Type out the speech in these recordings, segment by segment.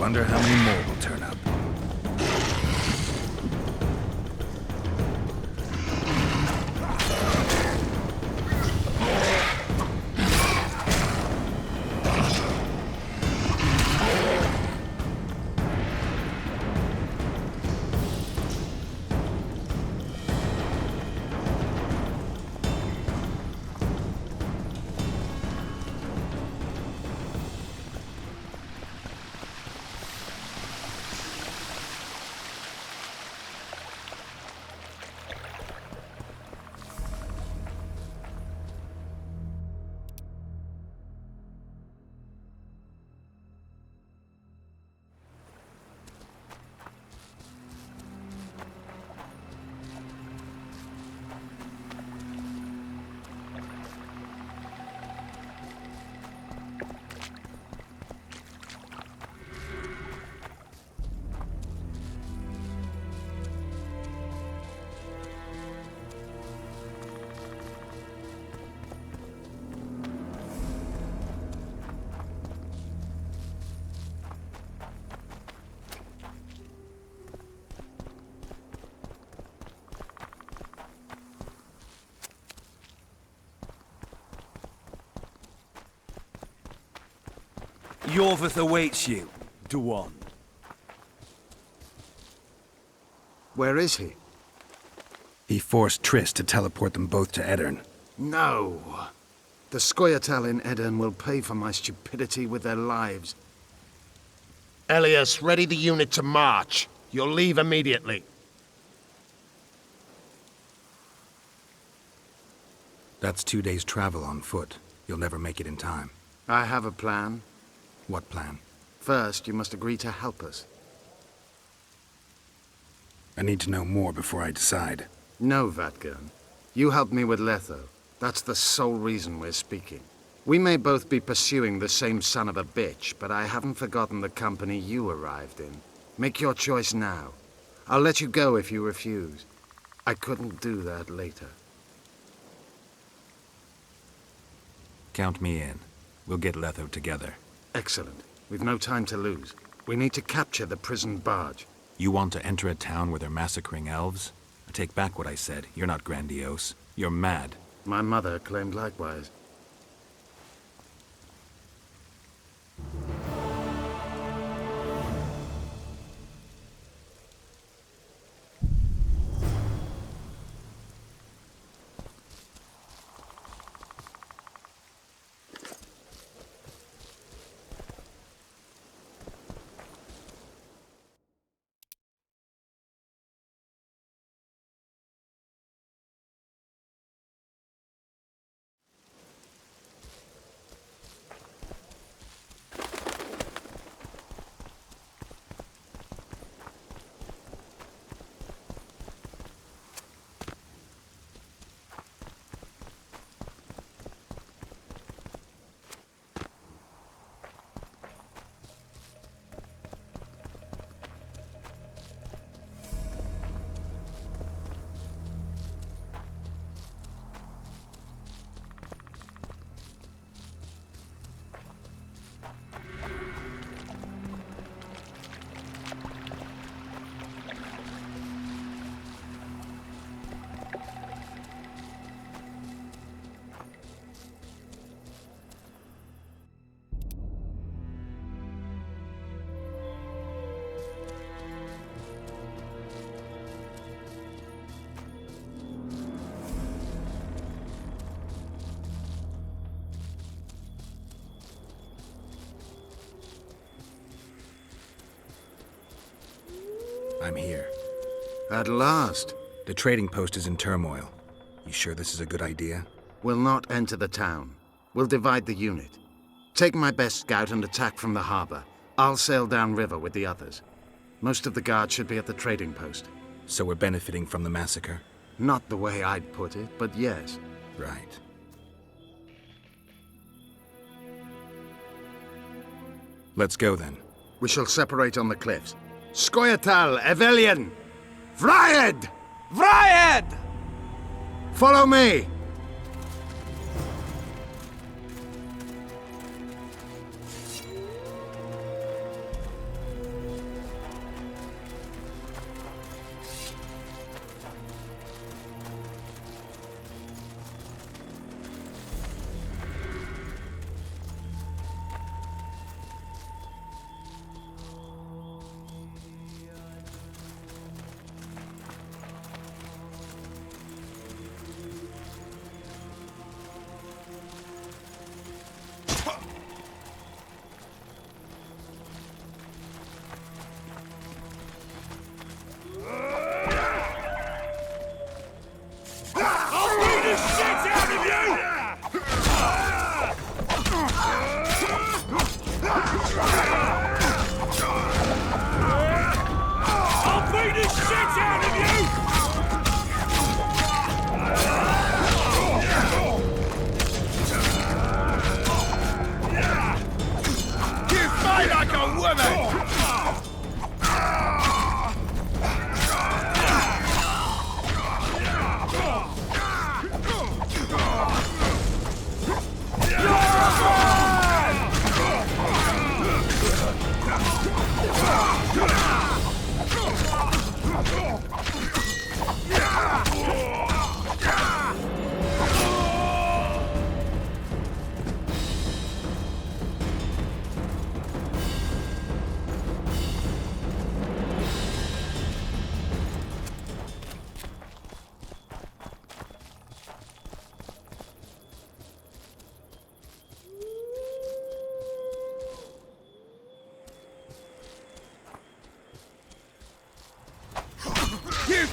Wonder how many more will turn up. Yorvith awaits you, Duan. Where is he? He forced Triss to teleport them both to Aedirn. No. The Scoia'tael in Aedirn will pay for my stupidity with their lives. Elias, ready the unit to march. You'll leave immediately. That's 2 days' travel on foot. You'll never make it in time. I have a plan. What plan? First, you must agree to help us. I need to know more before I decide. No, Vatgern. You helped me with Letho. That's the sole reason we're speaking. We may both be pursuing the same son of a bitch, but I haven't forgotten the company you arrived in. Make your choice now. I'll let you go if you refuse. I couldn't do that later. Count me in. We'll get Letho together. Excellent. We've no time to lose. We need to capture the prison barge. You want to enter a town where they're massacring elves? I take back what I said. You're not grandiose. You're mad. My mother claimed likewise. I'm here. At last. The trading post is in turmoil. You sure this is a good idea? We'll not enter the town. We'll divide the unit. Take my best scout and attack from the harbor. I'll sail downriver with the others. Most of the guards should be at the trading post. So we're benefiting from the massacre? Not the way I'd put it, but yes. Right. Let's go then. We shall separate on the cliffs. Scoia'tael, Evelian! Vryaed! Vryaed! Follow me!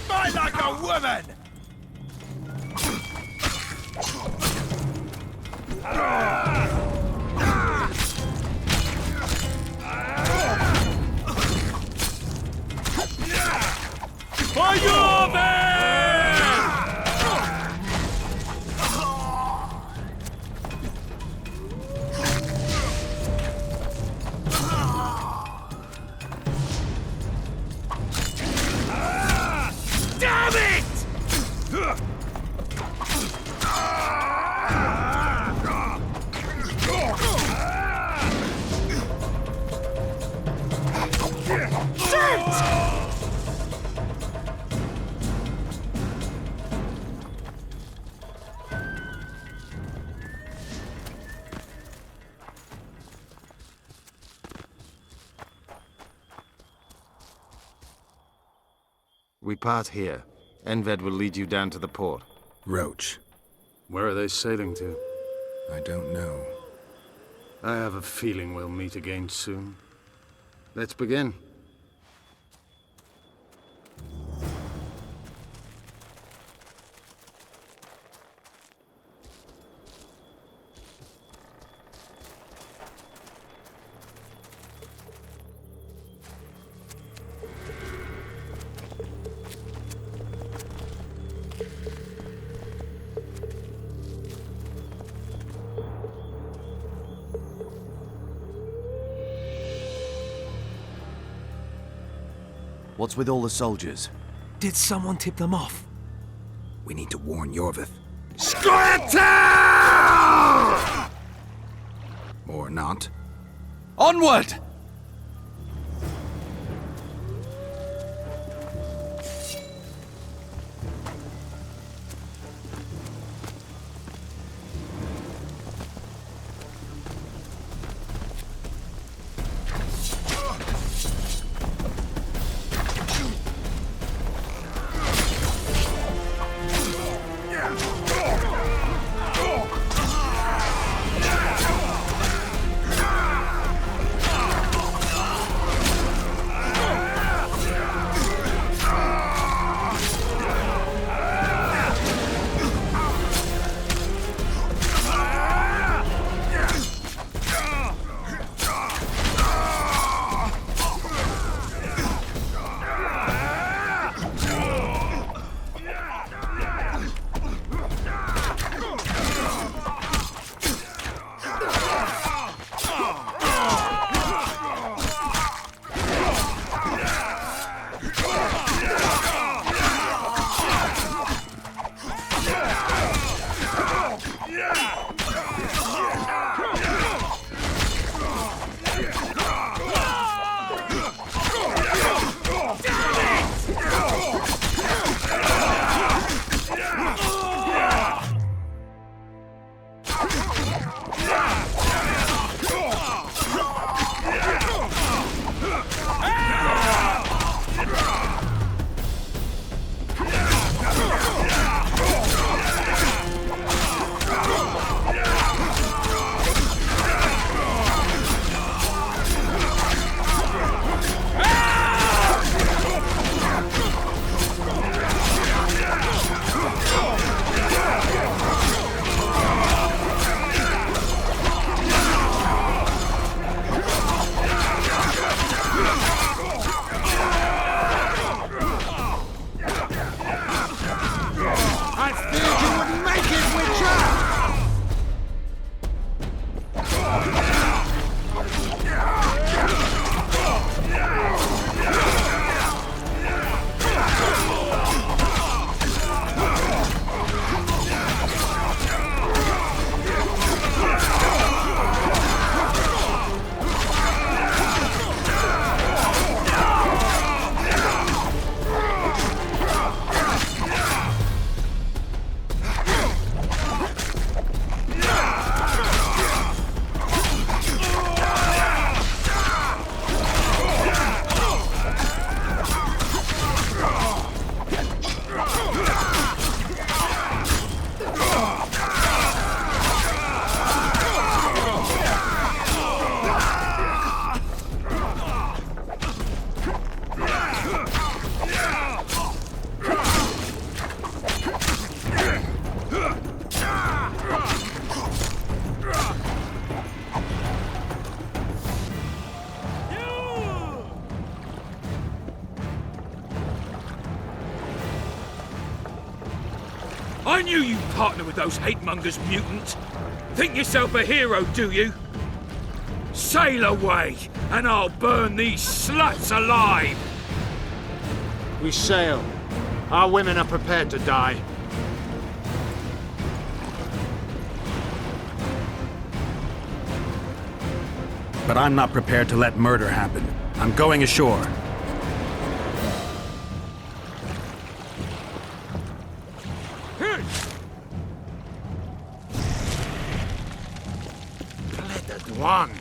Fight like a woman! For your man! Damn it! We part here. Enved will lead you down to the port. Roach. Where are they sailing to? I don't know. I have a feeling we'll meet again soon. Let's begin. What's with all the soldiers? Did someone tip them off? We need to warn Yorvith. Squirtle! Or not. Onward! I knew you'd partner with those hate-mongers, mutant. Think yourself a hero, do you? Sail away, and I'll burn these sluts alive! We sail. Our women are prepared to die. But I'm not prepared to let murder happen. I'm going ashore. Blessed one!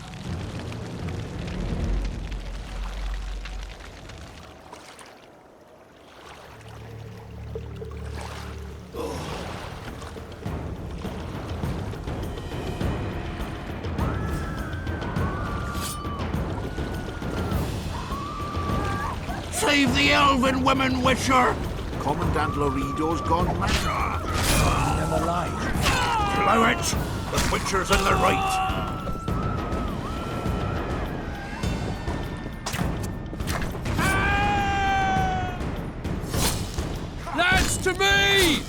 Save the elven women, Witcher! Commandant Lorido's gone mad. Never lied. Blow it! The Witcher's in the right. Lads, to me!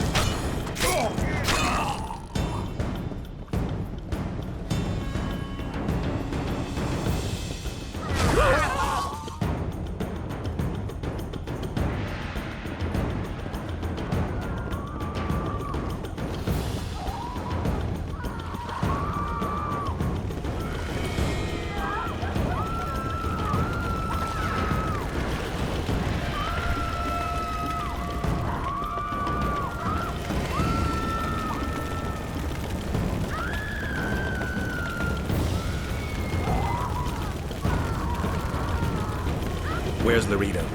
Where's Laredo?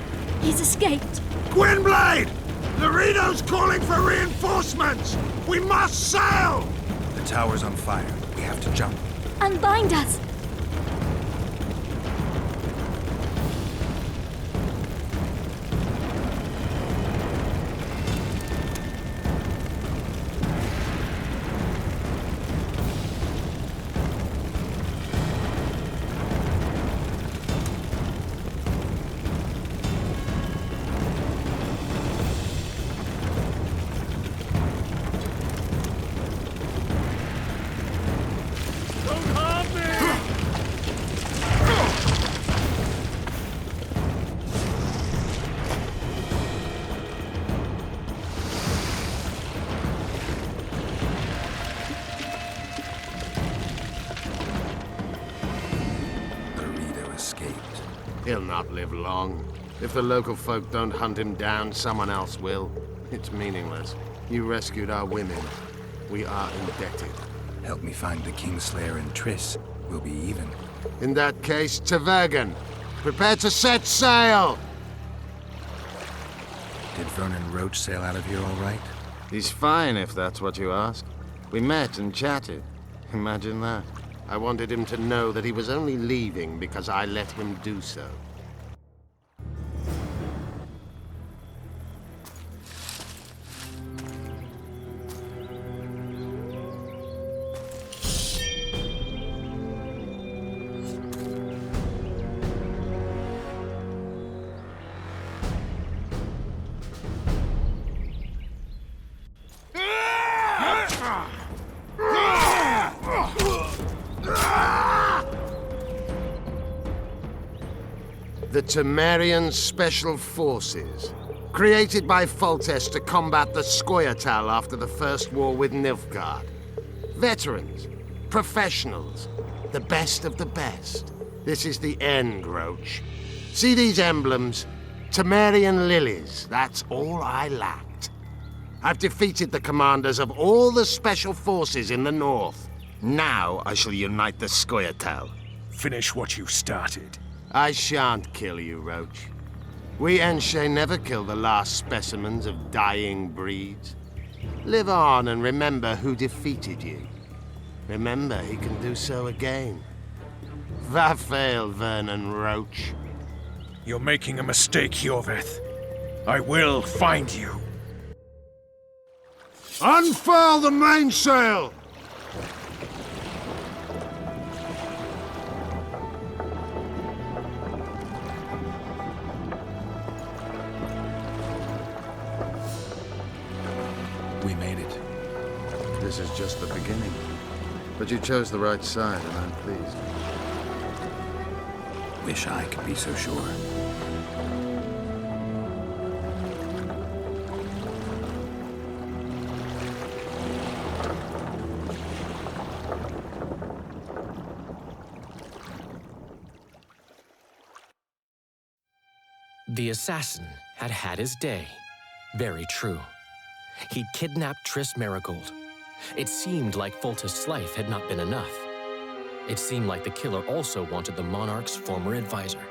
He's escaped. Gwynblade! Laredo's calling for reinforcements! We must sail! The tower's on fire. We have to jump. Unbind us! He'll not live long. If the local folk don't hunt him down, someone else will. It's meaningless. You rescued our women. We are indebted. Help me find the Kingslayer and Triss. We'll be even. In that case, to Vergen. Prepare to set sail! Did Vernon Roach sail out of here all right? He's fine, if that's what you ask. We met and chatted. Imagine that. I wanted him to know that he was only leaving because I let him do so. The Temerian Special Forces, created by Foltest to combat the Scoia'tael after the First War with Nilfgaard. Veterans, professionals, the best of the best. This is the end, Roach. See these emblems? Temerian lilies, that's all I lacked. I've defeated the commanders of all the Special Forces in the north. Now I shall unite the Scoia'tael. Finish what you started. I shan't kill you, Roach. We Enshe never kill the last specimens of dying breeds. Live on and remember who defeated you. Remember he can do so again. Vafail, Vernon Roach. You're making a mistake, Yorveth. I will find you. Unfurl the mainsail! We made it. This is just the beginning. But you chose the right side, and I'm pleased. Wish I could be so sure. The assassin had had his day. Very true. He'd kidnapped Triss Merigold. It seemed like Foltest's life had not been enough. It seemed like the killer also wanted the monarch's former advisor.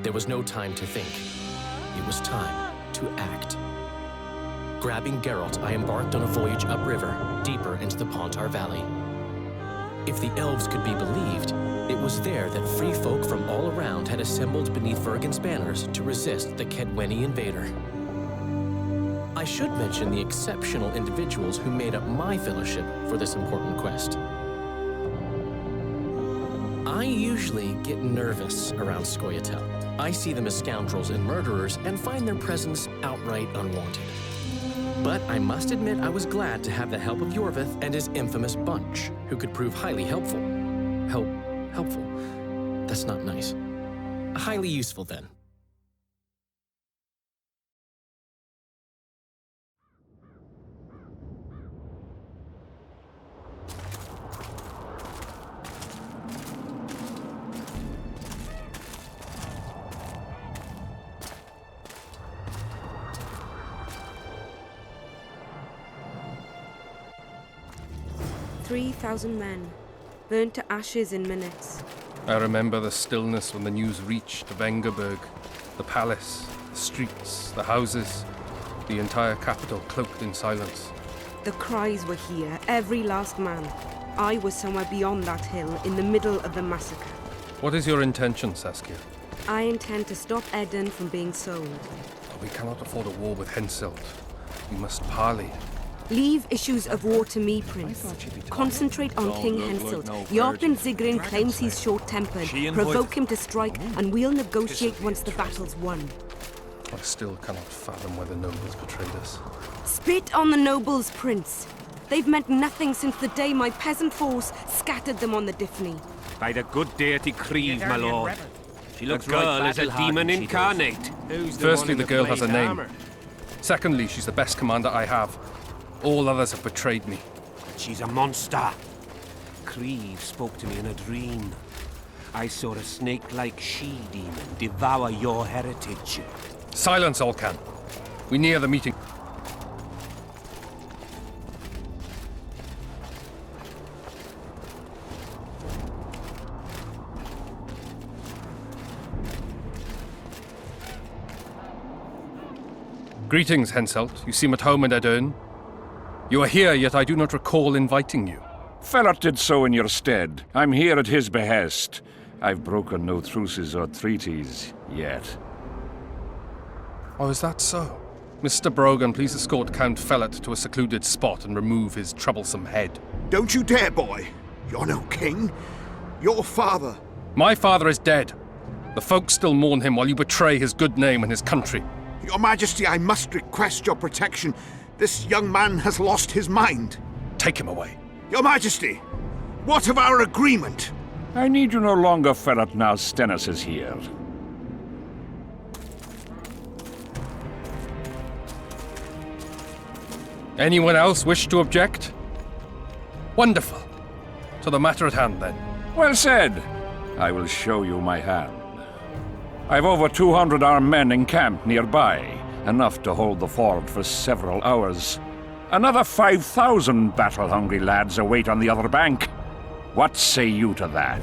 There was no time to think. It was time to act. Grabbing Geralt, I embarked on a voyage upriver, deeper into the Pontar Valley. If the elves could be believed, it was there that free folk from all around had assembled beneath Vergen's banners to resist the Kedweni invader. I should mention the exceptional individuals who made up my fellowship for this important quest. I usually get nervous around Scoia'tael. I see them as scoundrels and murderers and find their presence outright unwanted. But I must admit I was glad to have the help of Yorvith and his infamous bunch, who could prove highly helpful. Helpful? That's not nice. Highly useful, then. "3,000 men, burnt to ashes in minutes." I remember the stillness when the news reached Vengerberg, the palace, the streets, the houses, the entire capital cloaked in silence. The cries were here, every last man. I was somewhere beyond that hill, in the middle of the massacre. What is your intention, Saskia? I intend to stop Eden from being sold. We cannot afford a war with Henselt. We must parley. Leave issues of war to me, Prince. Concentrate on King Henselt. Jorgen Zigrin claims he's short-tempered. Provoke him to strike, and we'll negotiate once the battle's won. I still cannot fathom why the nobles betrayed us. Spit on the nobles, Prince. They've meant nothing since the day my peasant force scattered them on the Dyffny. By the good deity Krieve, my lord. She looks the girl is a demon incarnate. Firstly, the girl has a name. Secondly, she's the best commander I have. All others have betrayed me. She's a monster. Krieve spoke to me in a dream. I saw a snake-like she-demon devour your heritage. Silence, Olcan. We near the meeting. Greetings, Henselt. You seem at home in Edern. You are here, yet I do not recall inviting you. Felot did so in your stead. I'm here at his behest. I've broken no truces or treaties yet. Oh, is that so? Mr. Brogan, please escort Count Felot to a secluded spot and remove his troublesome head. Don't you dare, boy. You're no king. Your father. My father is dead. The folk still mourn him while you betray his good name and his country. Your Majesty, I must request your protection. This young man has lost his mind. Take him away. Your Majesty, what of our agreement? I need you no longer, Felot, now Stennis is here. Anyone else wish to object? Wonderful. To the matter at hand, then. Well said. I will show you my hand. I've over 200 armed men encamped nearby, enough to hold the fort for several hours. Another 5,000 battle-hungry lads await on the other bank. What say you to that?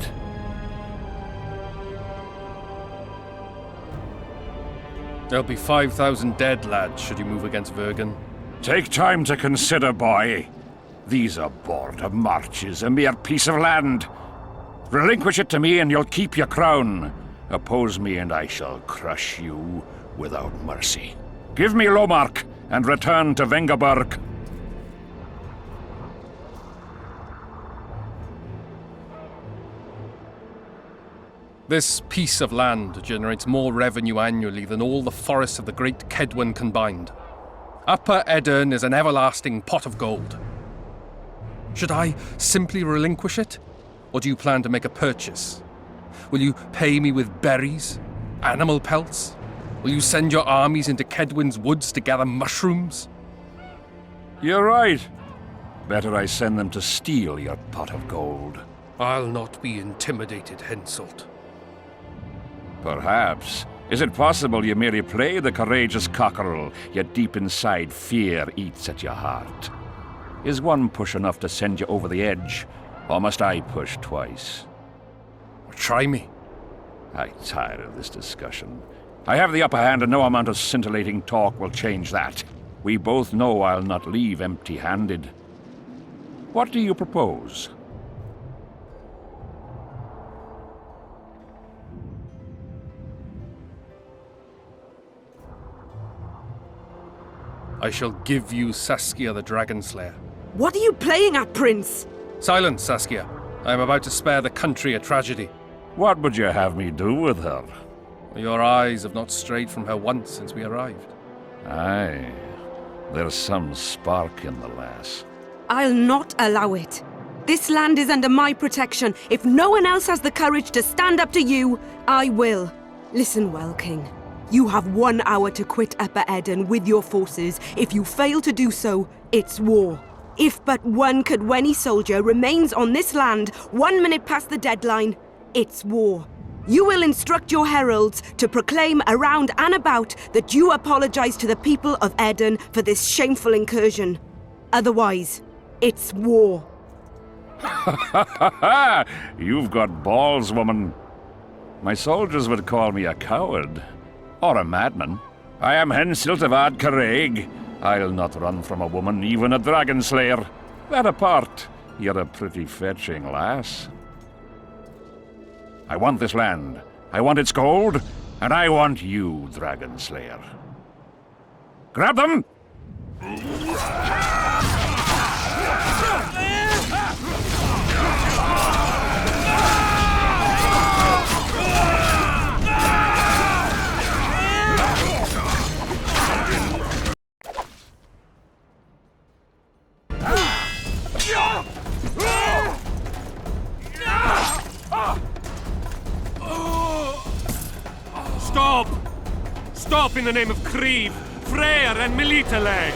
There'll be 5,000 dead lads should you move against Vergen. Take time to consider, boy. These are border marches, a mere piece of land. Relinquish it to me and you'll keep your crown. Oppose me and I shall crush you without mercy. Give me Lomark and return to Vengerberg. This piece of land generates more revenue annually than all the forests of the great Kedwen combined. Upper Edirn is an everlasting pot of gold. Should I simply relinquish it? Or do you plan to make a purchase? Will you pay me with berries? Animal pelts? Will you send your armies into Kedwen's woods to gather mushrooms? You're right. Better I send them to steal your pot of gold. I'll not be intimidated, Henselt. Perhaps. Is it possible you merely play the courageous cockerel, yet deep inside fear eats at your heart? Is one push enough to send you over the edge, or must I push twice? Try me. I'm tired of this discussion. I have the upper hand and no amount of scintillating talk will change that. We both know I'll not leave empty-handed. What do you propose? I shall give you Saskia the Dragonslayer. What are you playing at, Prince? Silence, Saskia. I am about to spare the country a tragedy. What would you have me do with her? Your eyes have not strayed from her once since we arrived. Aye. There's some spark in the lass. I'll not allow it. This land is under my protection. If no one else has the courage to stand up to you, I will. Listen well, King. You have 1 hour to quit Upper Edirn with your forces. If you fail to do so, it's war. If but one Cadweni soldier remains on this land 1 minute past the deadline, it's war. You will instruct your heralds to proclaim around and about that you apologize to the people of Edirn for this shameful incursion. Otherwise, it's war. You've got balls, woman. My soldiers would call me a coward. Or a madman. I am Henselt of Ard Caraig. I'll not run from a woman, even a dragon slayer. That apart, you're a pretty fetching lass. I want this land. I want its gold. And I want you, dragon slayer. Grab them! Stop! Stop in the name of Kriv, Freyr and Militale!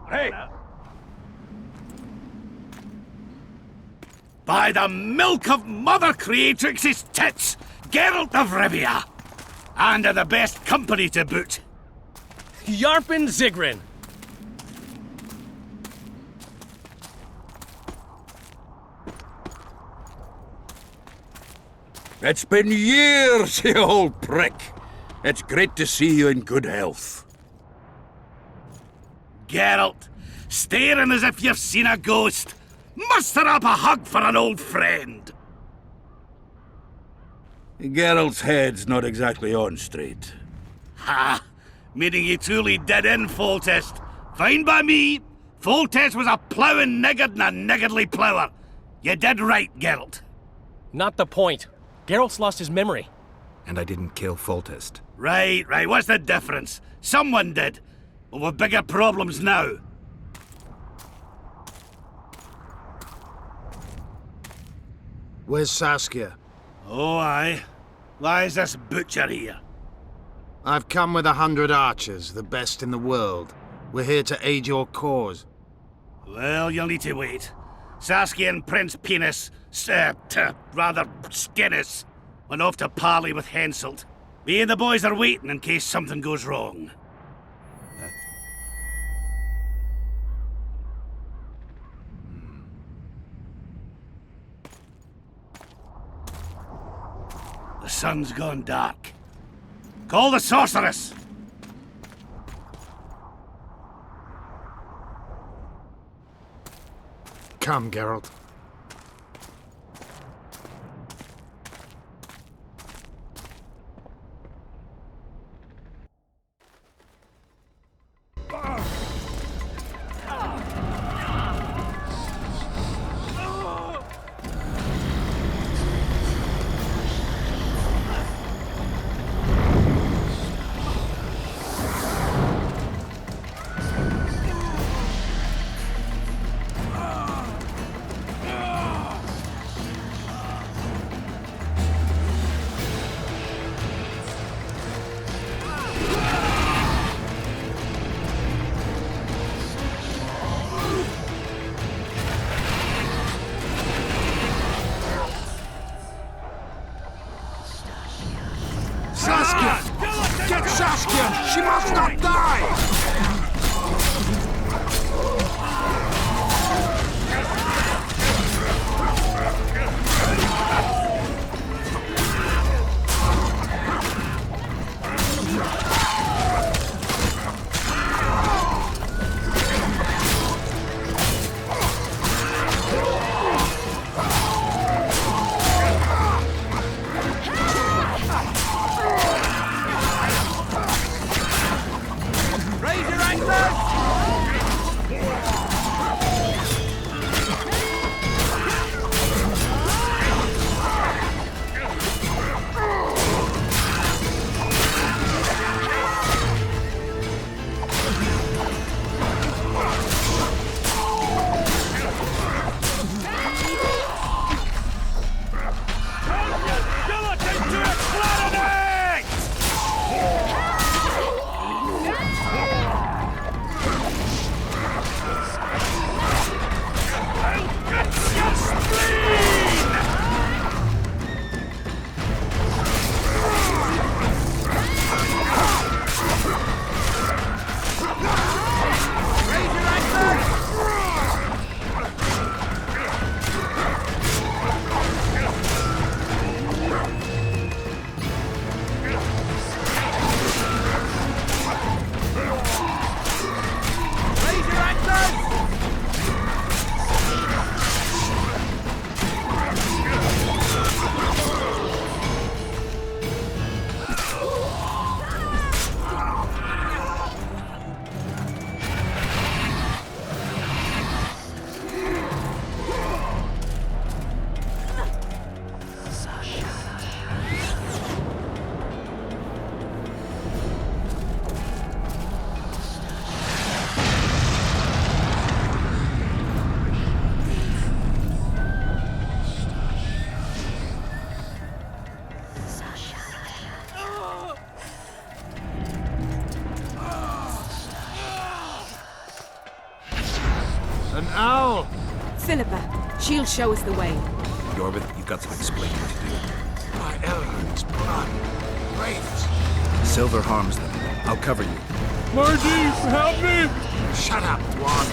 Hey! By the milk of Mother Creatrix's tits, Geralt of Rivia! And of the best company to boot. Yarpen Zigrin! It's been years, you old prick. It's great to see you in good health. Geralt, staring as if you've seen a ghost. Muster up a hug for an old friend. Geralt's head's not exactly on straight. Ha! Meaning you truly did in Foltest. Fine by me. Foltest was a ploughing niggard and a niggardly plougher. You did right, Geralt. Not the point. Geralt's lost his memory. And I didn't kill Foltest. Right. What's the difference? Someone did. Well, we've bigger problems now. Where's Saskia? Oh, aye. Why is this butcher here? I've come with 100 archers, the best in the world. We're here to aid your cause. Well, you'll need to wait. Saskia and Prince Penis, rather, Skinnis, went off to parley with Henselt. Me and the boys are waiting in case something goes wrong. The sun's gone dark. Call the sorceress! Come, Geralt. Saskia! Get Saskia! She must not die! An owl! Philippa, she'll show us the way. Yorvith, you've got some explaining to do. My Elrond's blood. Wraiths. Silver harms them. I'll cover you. Margie, help me! Shut up, Juan.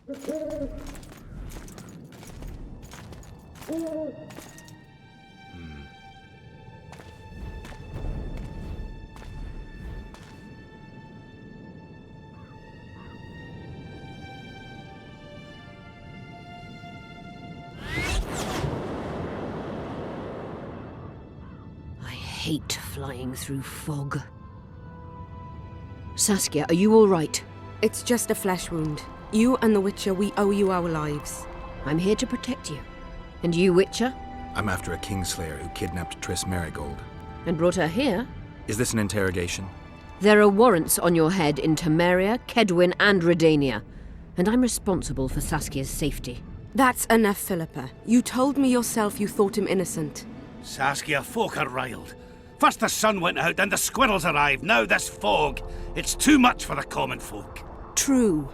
I hate flying through fog. Saskia, are you all right? It's just a flesh wound. You and the Witcher, we owe you our lives. I'm here to protect you. And you, Witcher? I'm after a Kingslayer who kidnapped Triss Merigold. And brought her here? Is this an interrogation? There are warrants on your head in Temeria, Kedwin, and Redania. And I'm responsible for Saskia's safety. That's enough, Philippa. You told me yourself you thought him innocent. Saskia, folk are riled. First the sun went out, then the squirrels arrived, now this fog. It's too much for the common folk. True.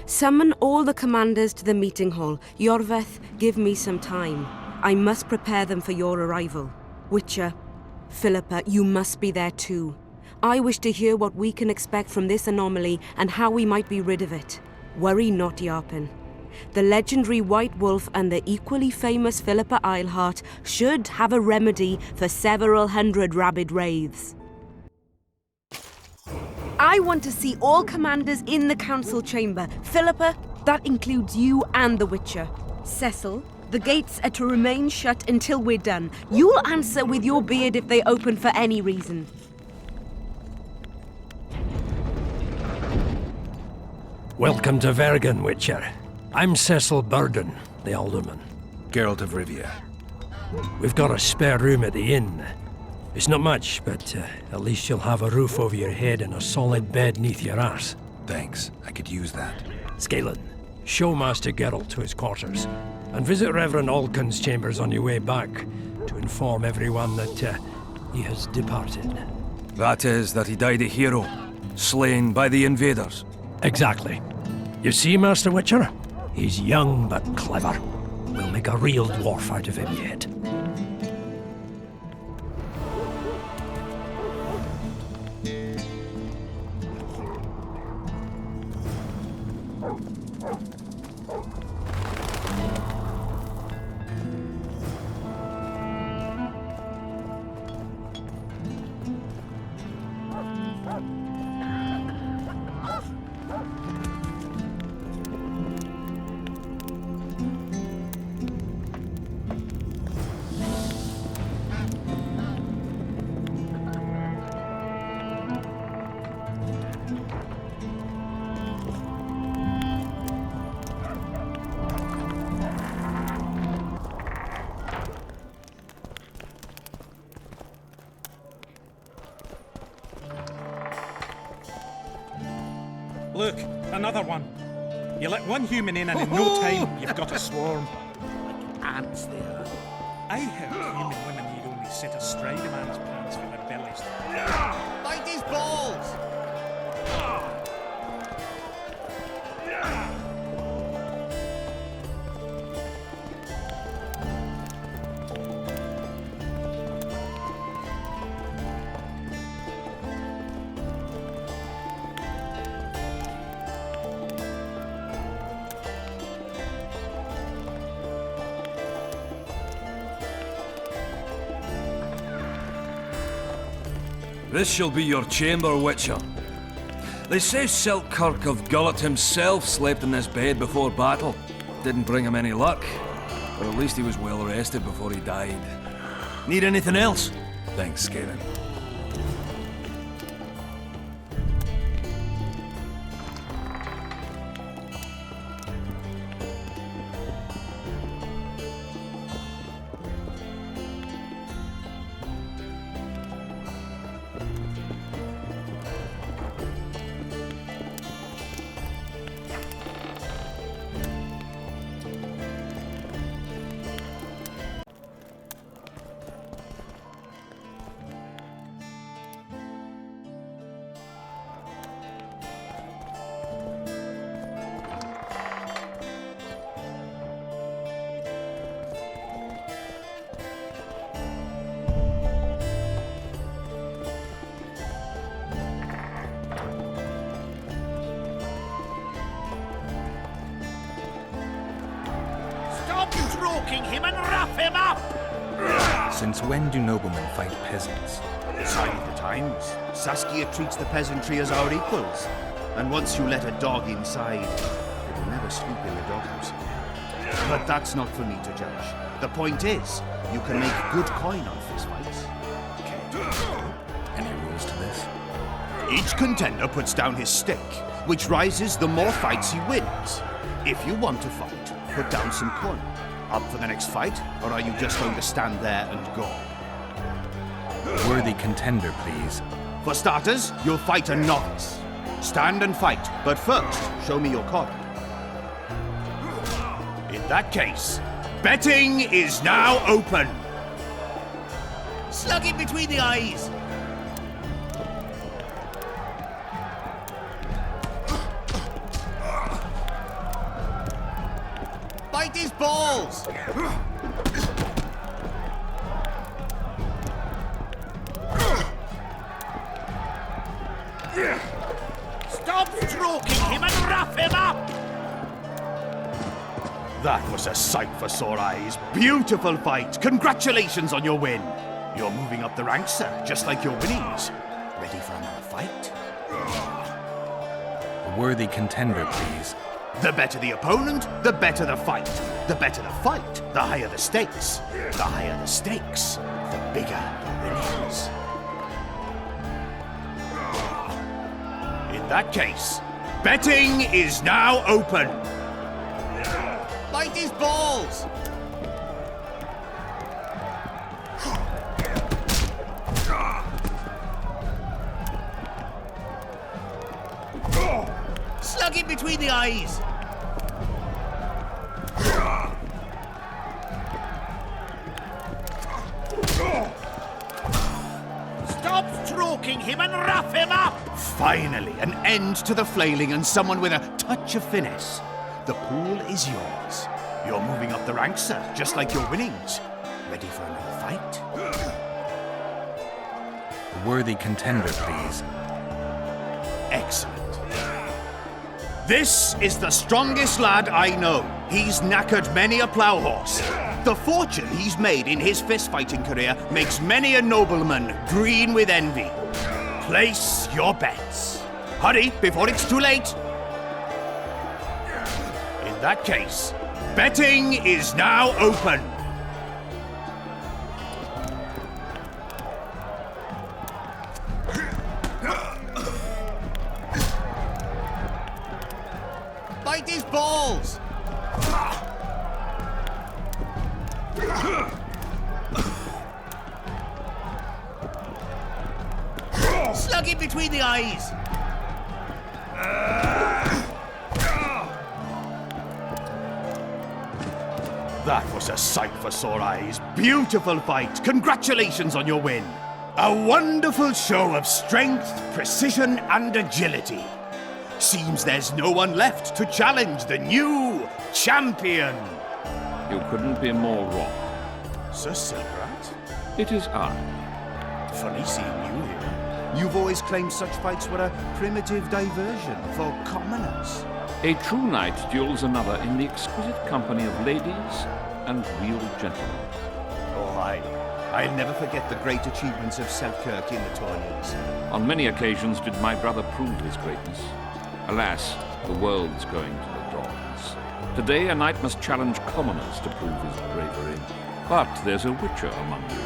Summon all the commanders to the meeting hall. Yorveth, give me some time. I must prepare them for your arrival. Witcher, Philippa, you must be there too. I wish to hear what we can expect from this anomaly and how we might be rid of it. Worry not, Yarpen. The legendary White Wolf and the equally famous Philippa Eilhart should have a remedy for several hundred rabid wraiths. I want to see all commanders in the council chamber. Philippa, that includes you and the Witcher. Cecil, the gates are to remain shut until we're done. You'll answer with your beard if they open for any reason. Welcome to Vergen, Witcher. I'm Cecil Burden, the Alderman. Geralt of Rivia. We've got a spare room at the inn. It's not much, but at least you'll have a roof over your head and a solid bed neath your arse. Thanks, I could use that. Scalen, show Master Geralt to his quarters, and visit Reverend Alcon's chambers on your way back to inform everyone that he has departed. That is, that he died a hero, slain by the invaders. Exactly. You see, Master Witcher? He's young but clever. We'll make a real dwarf out of him yet. Look, another one. You let one human in and in no time you've got a swarm. Ants there. I heard human women need only sit astride a man's pants for their bellies. Bite his balls! This shall be your chamber, Witcher. They say Selkirk of Gullet himself slept in this bed before battle. Didn't bring him any luck, but at least he was well rested before he died. Need anything else? Thanks, Scalen. stroking him and rough him up! Since when do noblemen fight peasants? Sign of the times. Saskia treats the peasantry as our equals. And once you let a dog inside, it will never sleep in the doghouse again. But that's not for me to judge. The point is, you can make good coin on fistfights. Any rules to this? Each contender puts down his stake, which rises the more fights he wins. If you want to fight, put down some coin. Up for the next fight, or are you just going to stand there and go? Worthy contender, please. For starters, you'll fight a novice. Stand and fight, but first, show me your card. In that case, betting is now open. Slug him between the eyes! Bite his balls! Stop stroking him and rough him up! That was a sight for sore eyes. Beautiful fight. Congratulations on your win. You're moving up the ranks, sir, just like your winnings. Ready for another fight? A worthy contender, please. The better the opponent, the better the fight. The better the fight, the higher the stakes. The higher the stakes, the bigger the winnings. In that case, betting is now open. Bite his balls! Slug him between the eyes! Stop stroking him and rough him up! Finally, an end to the flailing and someone with a touch of finesse. The pool is yours. You're moving up the ranks, sir, just like your winnings. Ready for another fight? A worthy contender, please. Excellent. This is the strongest lad I know. He's knackered many a plough horse. The fortune he's made in his fist-fighting career makes many a nobleman green with envy. Place your bets. Hurry, before it's too late. In that case, betting is now open. Bite his balls! Slug him between the eyes! That was a sight for sore eyes. Beautiful fight. Congratulations on your win. A wonderful show of strength, precision, and agility. Seems there's no one left to challenge the new champion. You couldn't be more wrong. Sir Silverat? It is I. Funny seeing you here. You've always claimed such fights were a primitive diversion for commoners. A true knight duels another in the exquisite company of ladies and real gentlemen. Oh, I'll never forget the great achievements of Selkirk in the tournaments. On many occasions did my brother prove his greatness. Alas, the world's going to the dogs. Today a knight must challenge commoners to prove his bravery. But there's a witcher among you.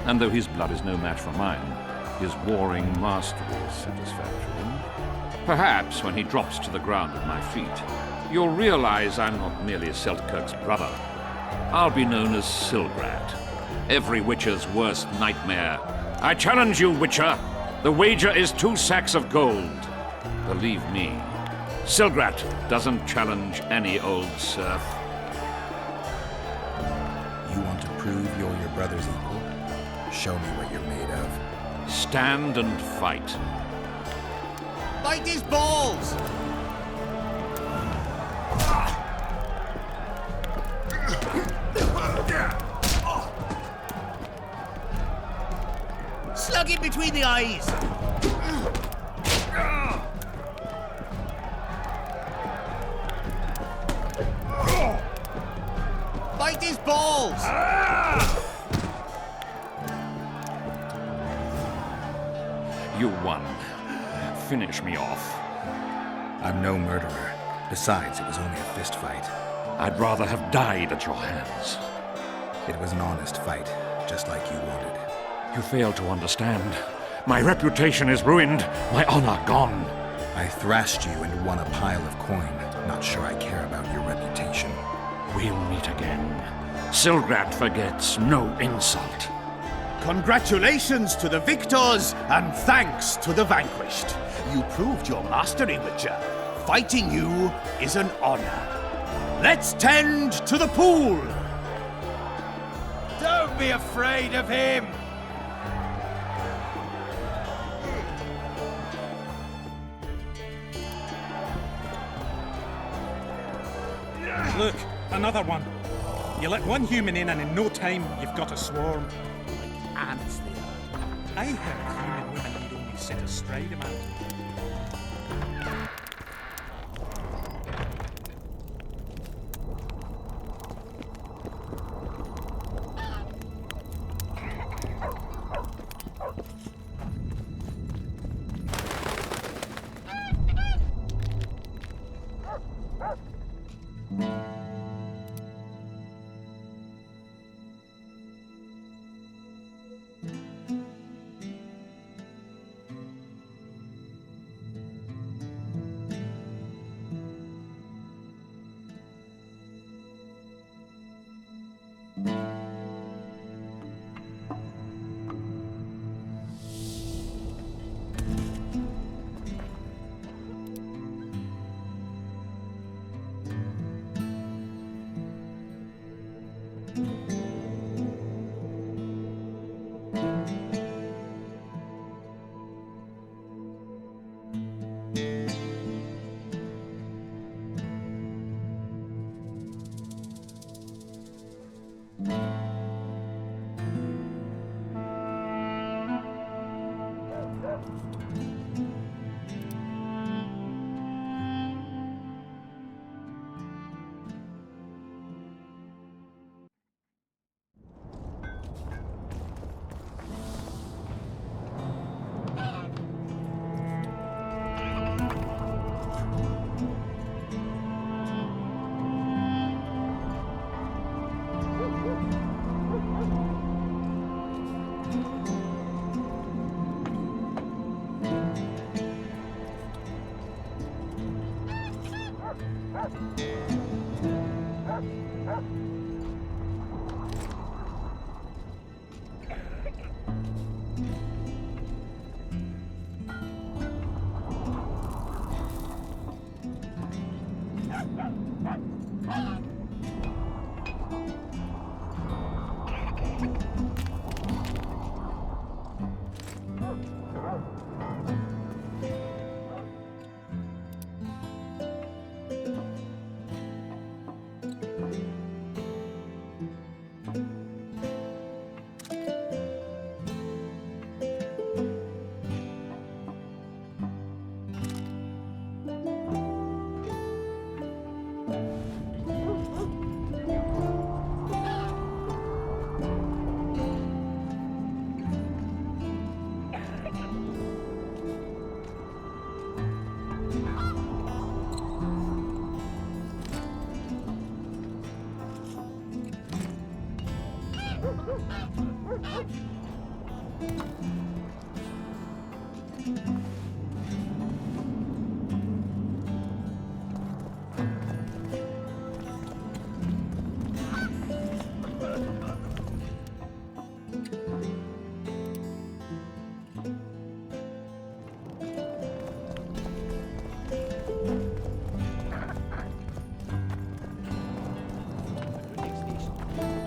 And though his blood is no match for mine, his warring mastery is satisfactory. Perhaps when he drops to the ground at my feet, you'll realize I'm not merely Selkirk's brother. I'll be known as Silgrat, every witcher's worst nightmare. I challenge you, witcher. The wager is 2 sacks of gold. Believe me, Silgrat doesn't challenge any old serf. You want to prove you're your brother's equal? Show me what you're made of. Stand and fight. Bite his balls! Slug him between the eyes! Bite Bite his balls! You won. Finish me off. I'm no murderer. Besides, it was only a fist fight. I'd rather have died at your hands. It was an honest fight, just like you wanted. You fail to understand. My reputation is ruined, my honor gone. I thrashed you and won a pile of coin. Not sure I care about your reputation. We'll meet again. Silgrad forgets no insult. Congratulations to the victors, and thanks to the vanquished. You proved your mastery, Witcher. Fighting you is an honor. Let's tend to the pool! Don't be afraid of him! Look, another one. You let one human in and in no time you've got a swarm. Like ants they are. I heard human women need only sit astride a man.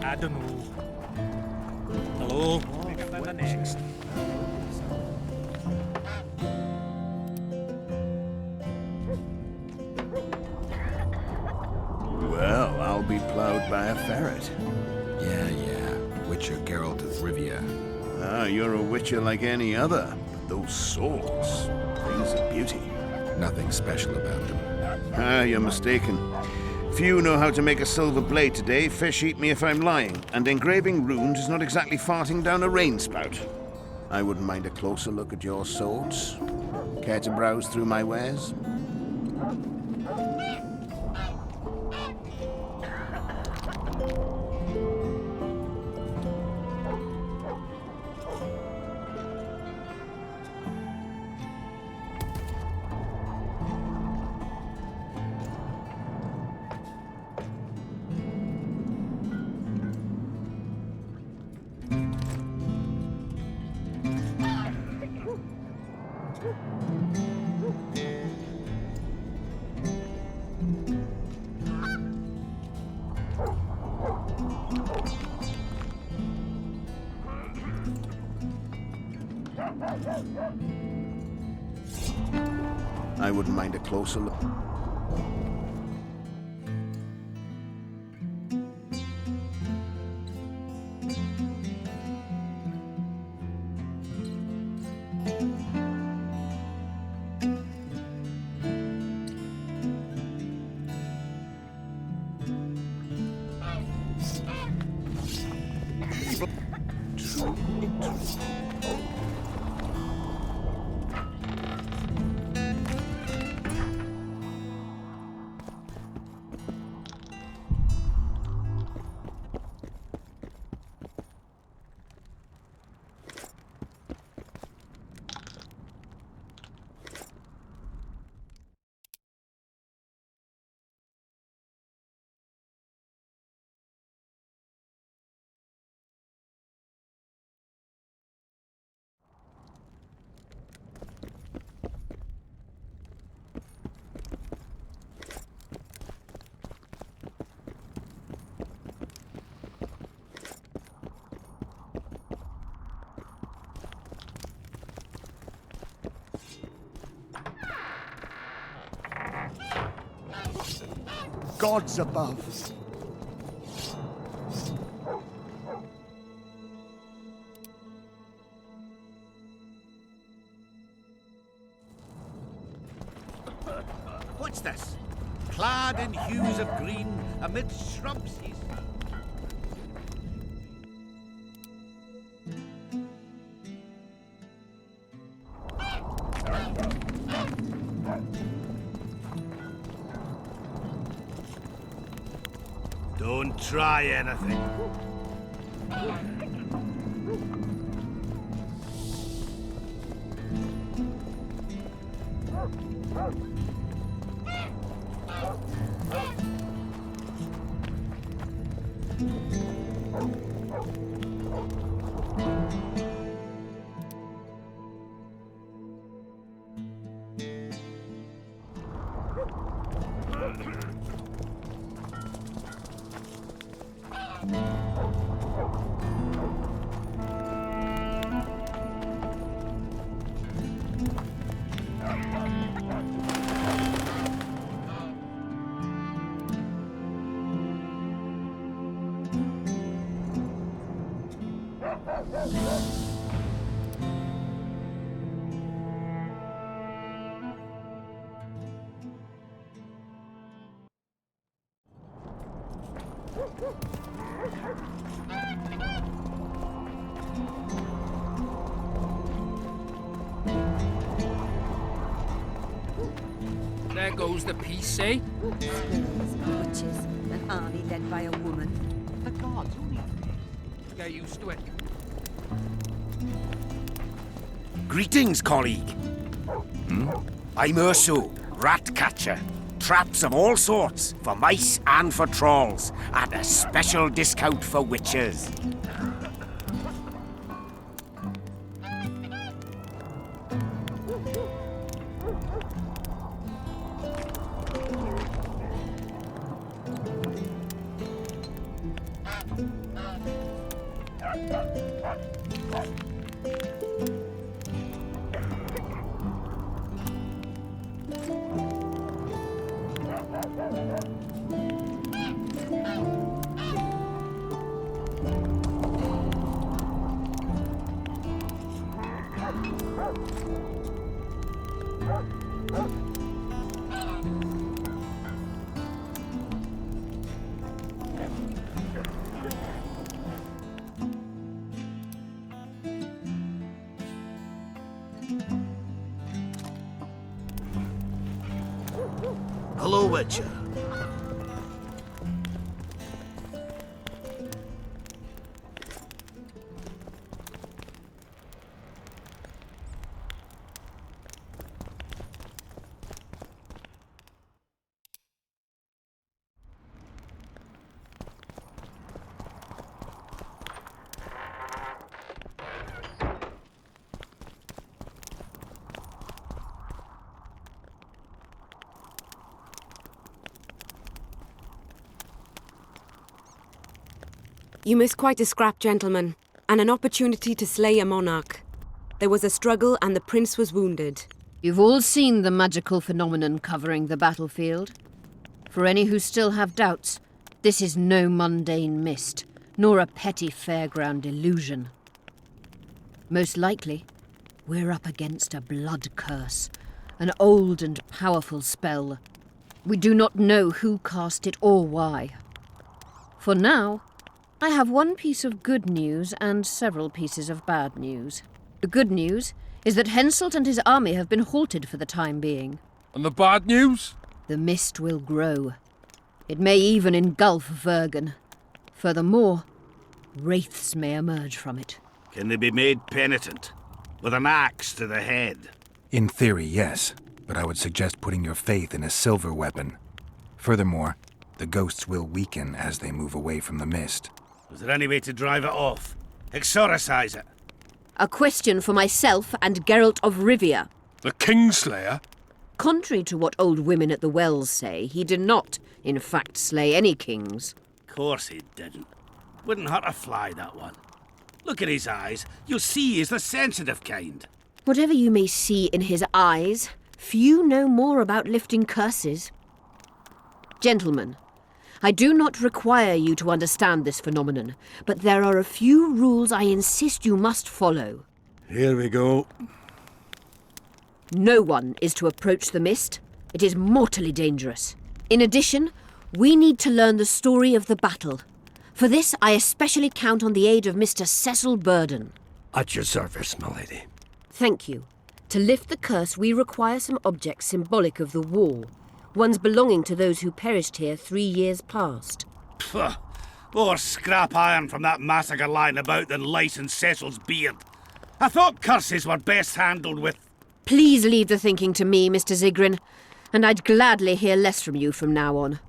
I don't know. Hello? Bigger than the next. Well, I'll be plowed by a ferret. Yeah. Witcher Geralt of Rivia. Ah, you're a witcher like any other. But those swords, things of beauty. Nothing special about them. Ah, you're mistaken. Few know how to make a silver blade today, fish eat me if I'm lying, and engraving runes is not exactly farting down a rain spout. I wouldn't mind a closer look at your swords. Care to browse through my wares? I wouldn't mind a closer look. Gods above. What's this? Clad in hues of green, amidst shrubs he's... Don't try anything. There goes the peace, eh? Witches, an army led by a woman. The gods, only get used to it. Greetings, colleague. I'm Urso, rat catcher. Traps of all sorts, for mice and for trolls, at a special discount for witches. Hello, Witcher. You miss quite a scrap, gentlemen, and an opportunity to slay a monarch. There was a struggle and the prince was wounded. You've all seen the magical phenomenon covering the battlefield. For any who still have doubts, this is no mundane mist, nor a petty fairground illusion. Most likely, we're up against a blood curse, an old and powerful spell. We do not know who cast it or why. For now, I have one piece of good news and several pieces of bad news. The good news is that Henselt and his army have been halted for the time being. And the bad news? The mist will grow. It may even engulf Vergen. Furthermore, wraiths may emerge from it. Can they be made penitent? With an axe to the head? In theory, yes. But I would suggest putting your faith in a silver weapon. Furthermore, the ghosts will weaken as they move away from the mist. Is there any way to drive it off? Exorcise it? A question for myself and Geralt of Rivia. The Kingslayer? Contrary to what old women at the wells say, he did not, in fact, slay any kings. Of course he didn't. Wouldn't hurt a fly, that one. Look at his eyes. You'll see he's the sensitive kind. Whatever you may see in his eyes, few know more about lifting curses. Gentlemen, I do not require you to understand this phenomenon, but there are a few rules I insist you must follow. Here we go. No one is to approach the mist. It is mortally dangerous. In addition, we need to learn the story of the battle. For this, I especially count on the aid of Mr. Cecil Burden. At your service, my lady. Thank you. To lift the curse, we require some objects symbolic of the war. Ones belonging to those who perished here 3 years past. Pfft. More scrap iron from that massacre lying about than lice in Cecil's beard. I thought curses were best handled with... Please leave the thinking to me, Mr. Zigrin, and I'd gladly hear less from you from now on.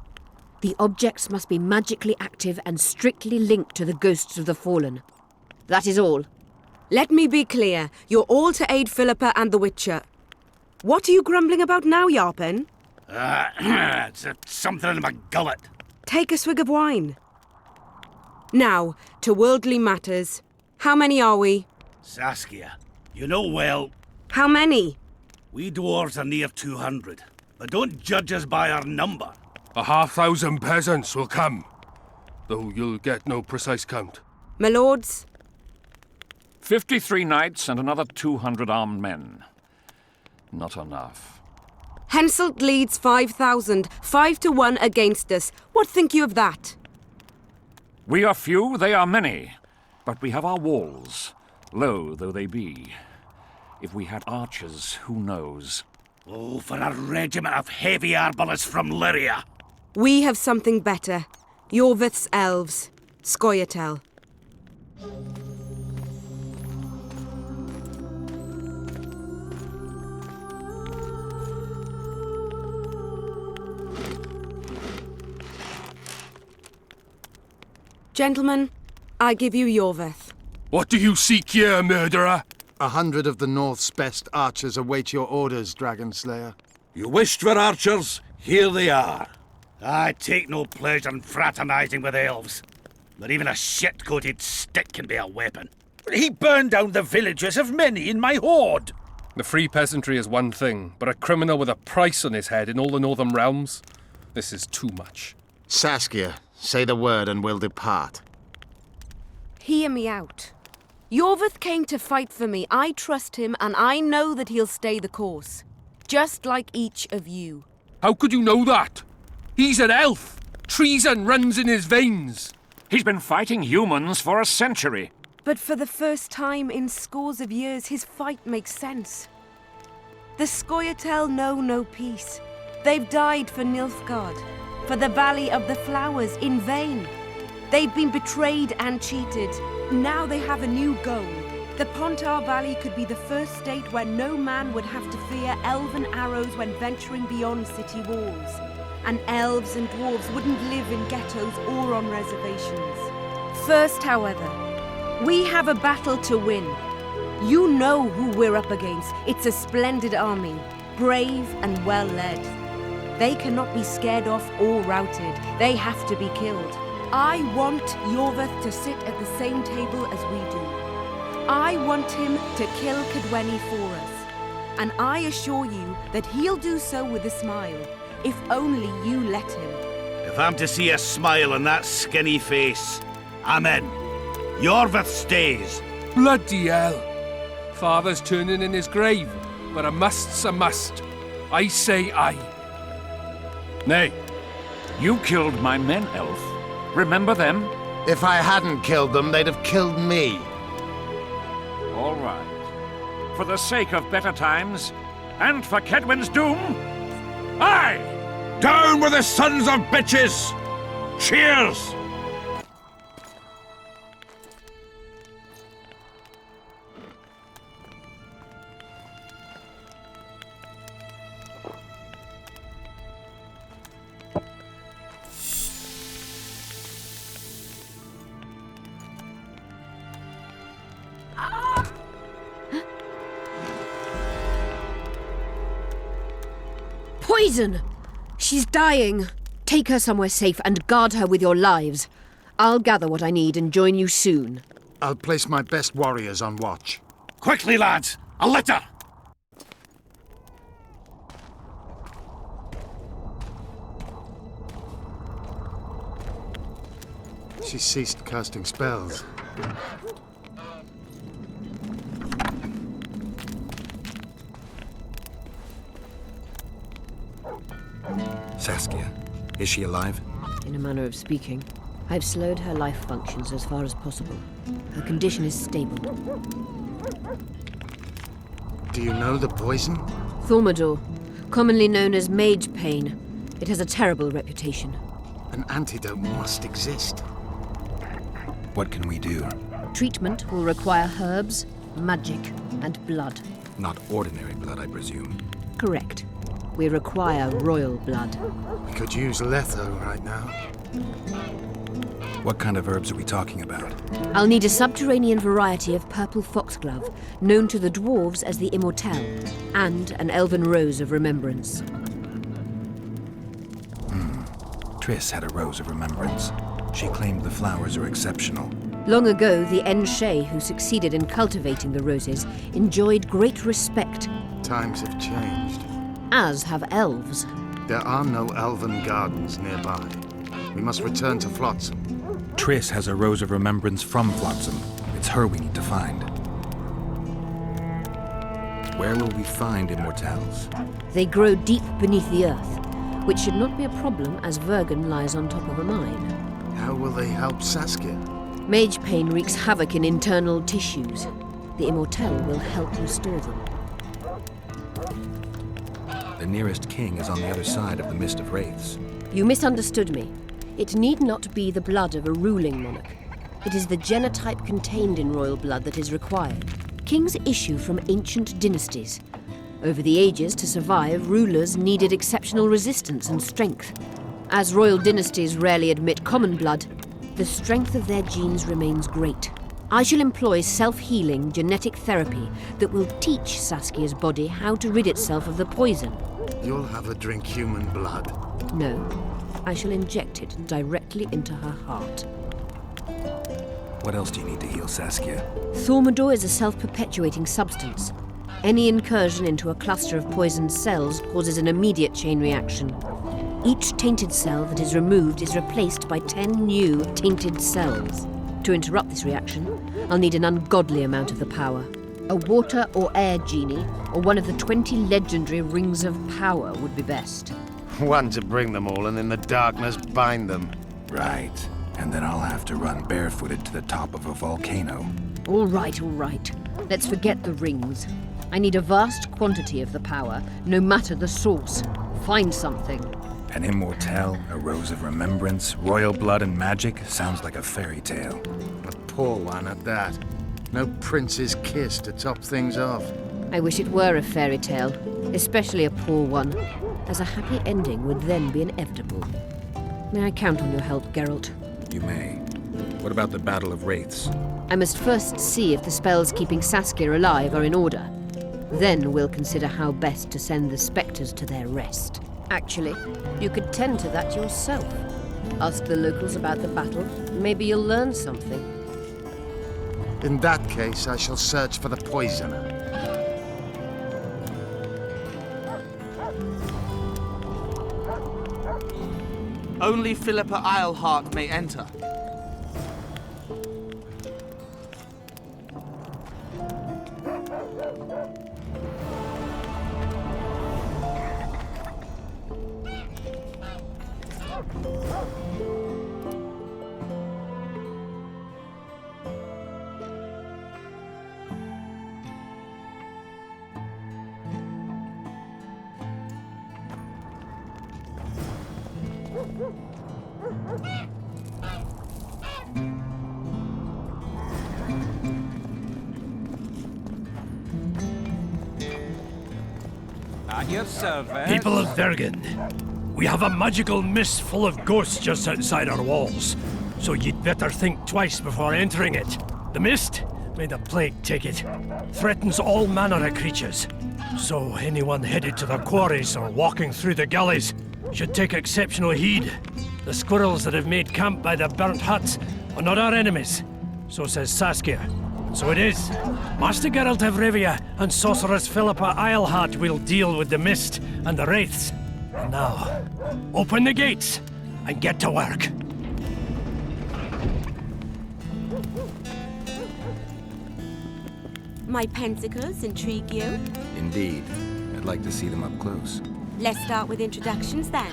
The objects must be magically active and strictly linked to the ghosts of the fallen. That is all. Let me be clear. You're all to aid Philippa and the Witcher. What are you grumbling about now, Yarpen? It's something in my gullet. Take a swig of wine. Now, to worldly matters. How many are we? Saskia, you know well... How many? We dwarves are near 200, but don't judge us by our number. 500 peasants will come, though you'll get no precise count. My lords? 53 knights and another 200 armed men. Not enough. Henselt leads 5,000, 5 to 1 against us. What think you of that? We are few, they are many, but we have our walls, low though they be. If we had archers, who knows? Oh, for a regiment of heavy arbalists from Lyria. We have something better. Yorvith's elves. Scoia'tael. Gentlemen, I give you Yorvith. What do you seek here, murderer? 100 of the North's best archers await your orders, Dragon Slayer. You wished for archers? Here they are. I take no pleasure in fraternizing with elves. But even a shit-coated stick can be a weapon. He burned down the villages of many in my horde. The free peasantry is one thing, but a criminal with a price on his head in all the Northern realms? This is too much. Saskia, say the word and we'll depart. Hear me out. Yorvith came to fight for me. I trust him, and I know that he'll stay the course. Just like each of you. How could you know that? He's an elf. Treason runs in his veins. He's been fighting humans for a century. But for the first time in scores of years, his fight makes sense. The Scoia'tael know no peace. They've died for Nilfgaard, for the Valley of the Flowers, in vain. They've been betrayed and cheated. Now they have a new goal. The Pontar Valley could be the first state where no man would have to fear elven arrows when venturing beyond city walls. And elves and dwarves wouldn't live in ghettos or on reservations. First, however, we have a battle to win. You know who we're up against. It's a splendid army, brave and well led. They cannot be scared off or routed. They have to be killed. I want Yorveth to sit at the same table as we do. I want him to kill Cadweni for us. And I assure you that he'll do so with a smile, if only you let him. If I'm to see a smile on that skinny face, I'm in. Yorveth stays. Bloody hell! Father's turning in his grave, but a must's a must. I say aye. Nay, you killed my men, Elf. Remember them? If I hadn't killed them, they'd have killed me. All right. For the sake of better times, and for Kedwen's doom, aye! Down with the sons of bitches! Cheers! Poison! She's dying. Take her somewhere safe and guard her with your lives. I'll gather what I need and join you soon. I'll place my best warriors on watch. Quickly, lads! A litter! She ceased casting spells. Saskia, is she alive? In a manner of speaking. I've slowed her life functions as far as possible. Her condition is stable. Do you know the poison? Thaumadur, commonly known as mage pain. It has a terrible reputation. An antidote must exist. What can we do? Treatment will require herbs, magic, and blood. Not ordinary blood, I presume. Correct. We require royal blood. We could use Letho right now. What kind of herbs are we talking about? I'll need a subterranean variety of purple foxglove, known to the dwarves as the Immortelle, and an elven rose of remembrance. Triss had a rose of remembrance. She claimed the flowers are exceptional. Long ago, the Enshe, who succeeded in cultivating the roses, enjoyed great respect. Times have changed. As have elves. There are no elven gardens nearby. We must return to Flotsam. Triss has a rose of remembrance from Flotsam. It's her we need to find. Where will we find Immortelles? They grow deep beneath the earth, which should not be a problem as Vergen lies on top of a mine. How will they help Saskia? Mage pain wreaks havoc in internal tissues. The Immortelle will help restore them. The nearest king is on the other side of the Mist of Wraiths. You misunderstood me. It need not be the blood of a ruling monarch. It is the genotype contained in royal blood that is required. Kings issue from ancient dynasties. Over the ages, to survive, rulers needed exceptional resistance and strength. As royal dynasties rarely admit common blood, the strength of their genes remains great. I shall employ self-healing genetic therapy that will teach Saskia's body how to rid itself of the poison. You'll have her drink human blood. No, I shall inject it directly into her heart. What else do you need to heal Saskia? Thaumadur is a self-perpetuating substance. Any incursion into a cluster of poisoned cells causes an immediate chain reaction. Each tainted cell that is removed is replaced by 10 new tainted cells. To interrupt this reaction, I'll need an ungodly amount of the power. A water or air genie, or one of the 20 legendary rings of power would be best. One to bring them all and in the darkness bind them. Right. And then I'll have to run barefooted to the top of a volcano. All right, all right. Let's forget the rings. I need a vast quantity of the power, no matter the source. find something. An immortelle, a rose of remembrance, royal blood and magic sounds like a fairy tale. A poor one at that. No prince's kiss to top things off. I wish it were a fairy tale, especially a poor one, as a happy ending would then be inevitable. May I count on your help, Geralt? You may. What about the Battle of Wraiths? I must first see if the spells keeping Saskia alive are in order. Then we'll consider how best to send the spectres to their rest. Actually, you could tend to that yourself. Ask the locals about the battle. Maybe you'll learn something. In that case, I shall search for the poisoner. Only Philippa Eilhart may enter. At your service. People of Vergen, we have a magical mist full of ghosts just outside our walls, so you'd better think twice before entering it. The mist, may the plague take it, threatens all manner of creatures. So anyone headed to the quarries or walking through the gullies should take exceptional heed. The squirrels that have made camp by the burnt huts are not our enemies, so says Saskia. And so it is. Master Geralt of Rivia and Sorceress Philippa Eilhart will deal with the mist and the wraiths. And now, open the gates and get to work. My pentacles intrigue you? Indeed. I'd like to see them up close. Let's start with introductions then.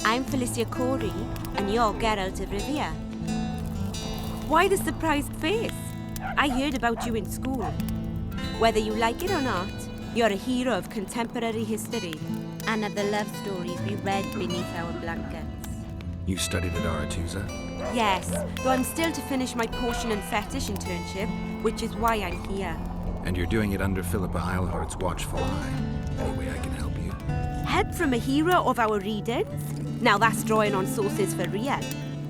I'm Felicia Corey, and you're Geralt of Rivia. Why the surprised face? I heard about you in school. Whether you like it or not, you're a hero of contemporary history, and of the love stories we read beneath our blankets. You studied at Aretusa? Yes, though I'm still to finish my potion and fetish internship, which is why I'm here. And you're doing it under Philippa Eilhart's watchful eye. Any way I can help you? Help from a hero of our readers? Now that's drawing on sources for real.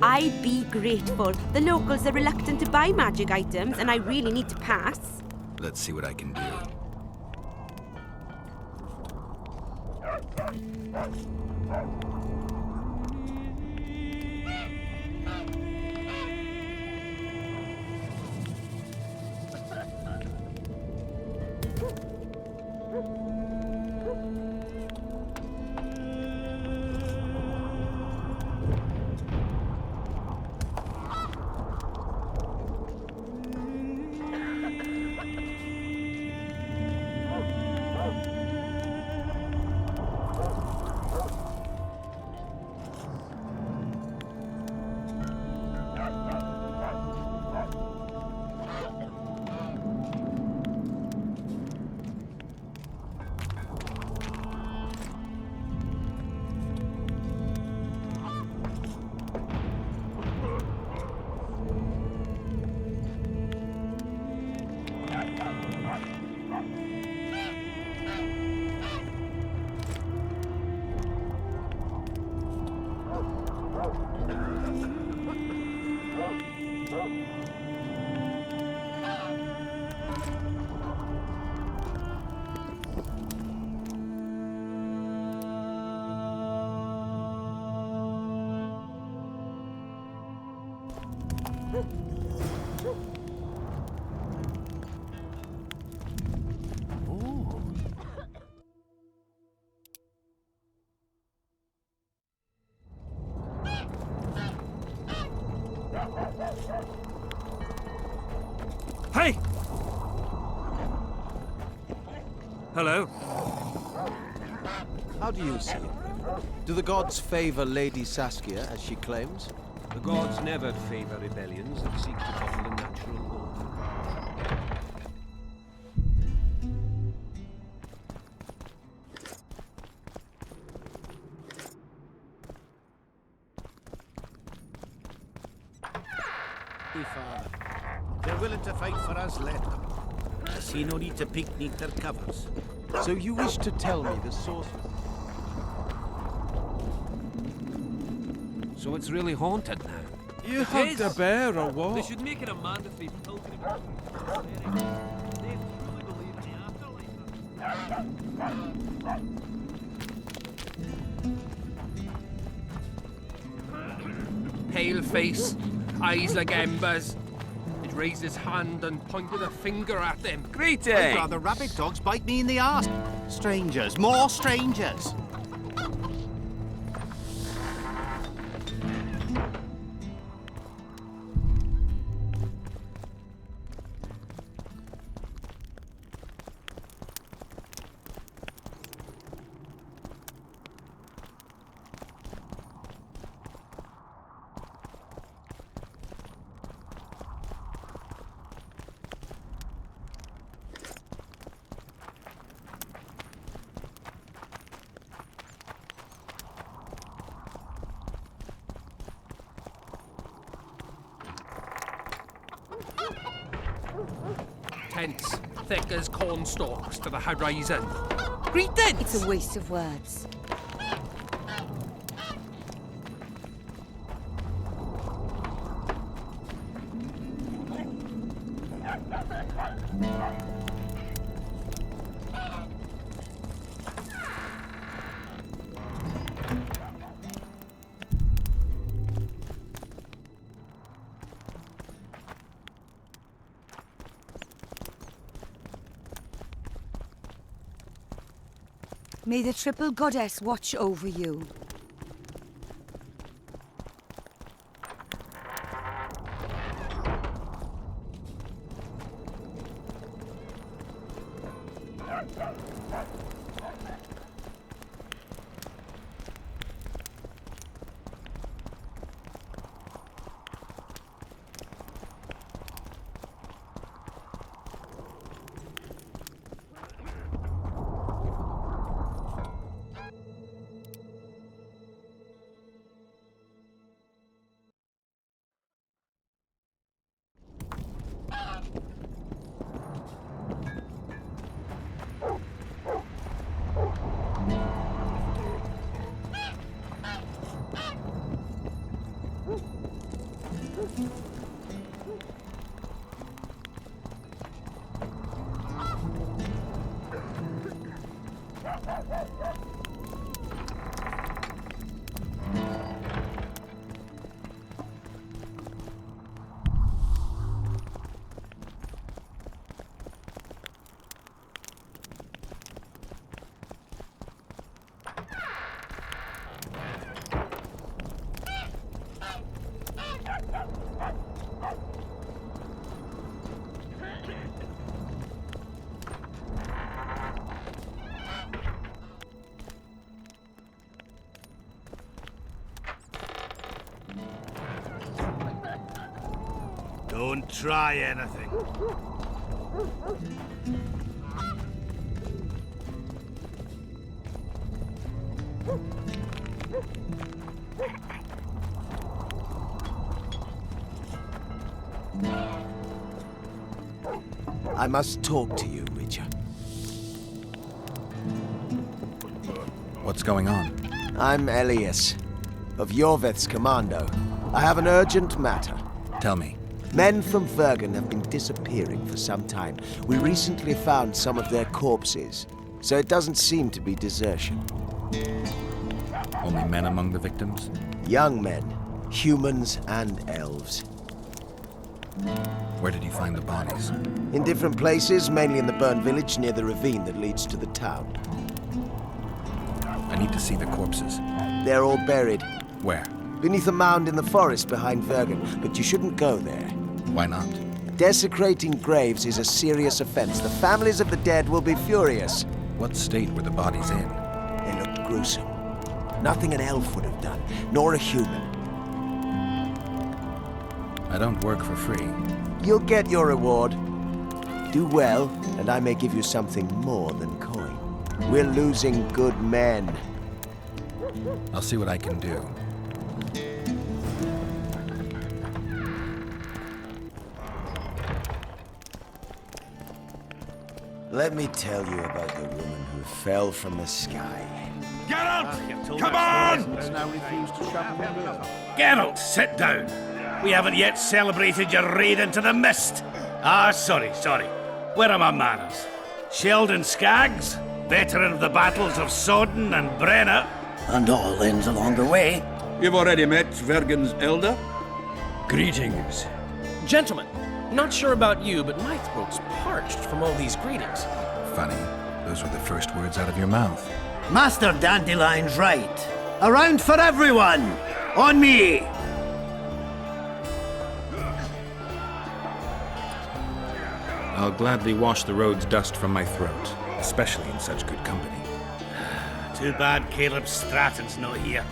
I'd be grateful. The locals are reluctant to buy magic items, and I really need to pass. Let's see what I can do. Hey! Hello. How do you see it? Do the gods favor Lady Saskia, as she claims? The gods never favor rebellions that seek to topple the natural order. me father. If they're willing to fight for us, let them. I see no need to peek neath their covers. So you wish to tell me the source of... So it's really haunted now. You hugged a bear or what? They should make it a mandatory pilgrimage. They truly believe in the afterlife. Pale face, eyes like embers. It raised his hand and pointed a finger at them. Greeting! I'd rather rabbit dogs bite me in the arse. Strangers, more strangers. Tents, thick as cornstalks to the horizon. Greetings! It's a waste of words. May the triple goddess watch over you. Don't try anything. I must talk to you, Witcher. What's going on? I'm Elias, of Yorveth's commando. I have an urgent matter. Tell me. Men from Vergen have been disappearing for some time. We recently found some of their corpses, so it doesn't seem to be desertion. Only men among the victims? Young men, humans and elves. Where did you find the bodies? In different places, mainly in the burned village near the ravine that leads to the town. I need to see the corpses. They're all buried. Where? Beneath a mound in the forest behind Vergen, but you shouldn't go there. Why not? Desecrating graves is a serious offense. The families of the dead will be furious. What state were the bodies in? They looked gruesome. Nothing an elf would have done, nor a human. I don't work for free. You'll get your reward. Do well, and I may give you something more than coin. We're losing good men. I'll see what I can do. Let me tell you about the woman who fell from the sky. Geralt! Come on! Geralt, sit down. We haven't yet celebrated your raid into the mist. Sorry. Where are my manners? Sheldon Skaggs, veteran of the battles of Sodden and Brenna. And all ends along the way. You've already met Vergen's elder? Greetings. Gentlemen, not sure about you, but my throat's parched from all these greetings. Funny, those were the first words out of your mouth. Master Dandelion's right. A round for everyone! On me! I'll gladly wash the road's dust from my throat, especially in such good company. Too bad Caleb Stratton's not here.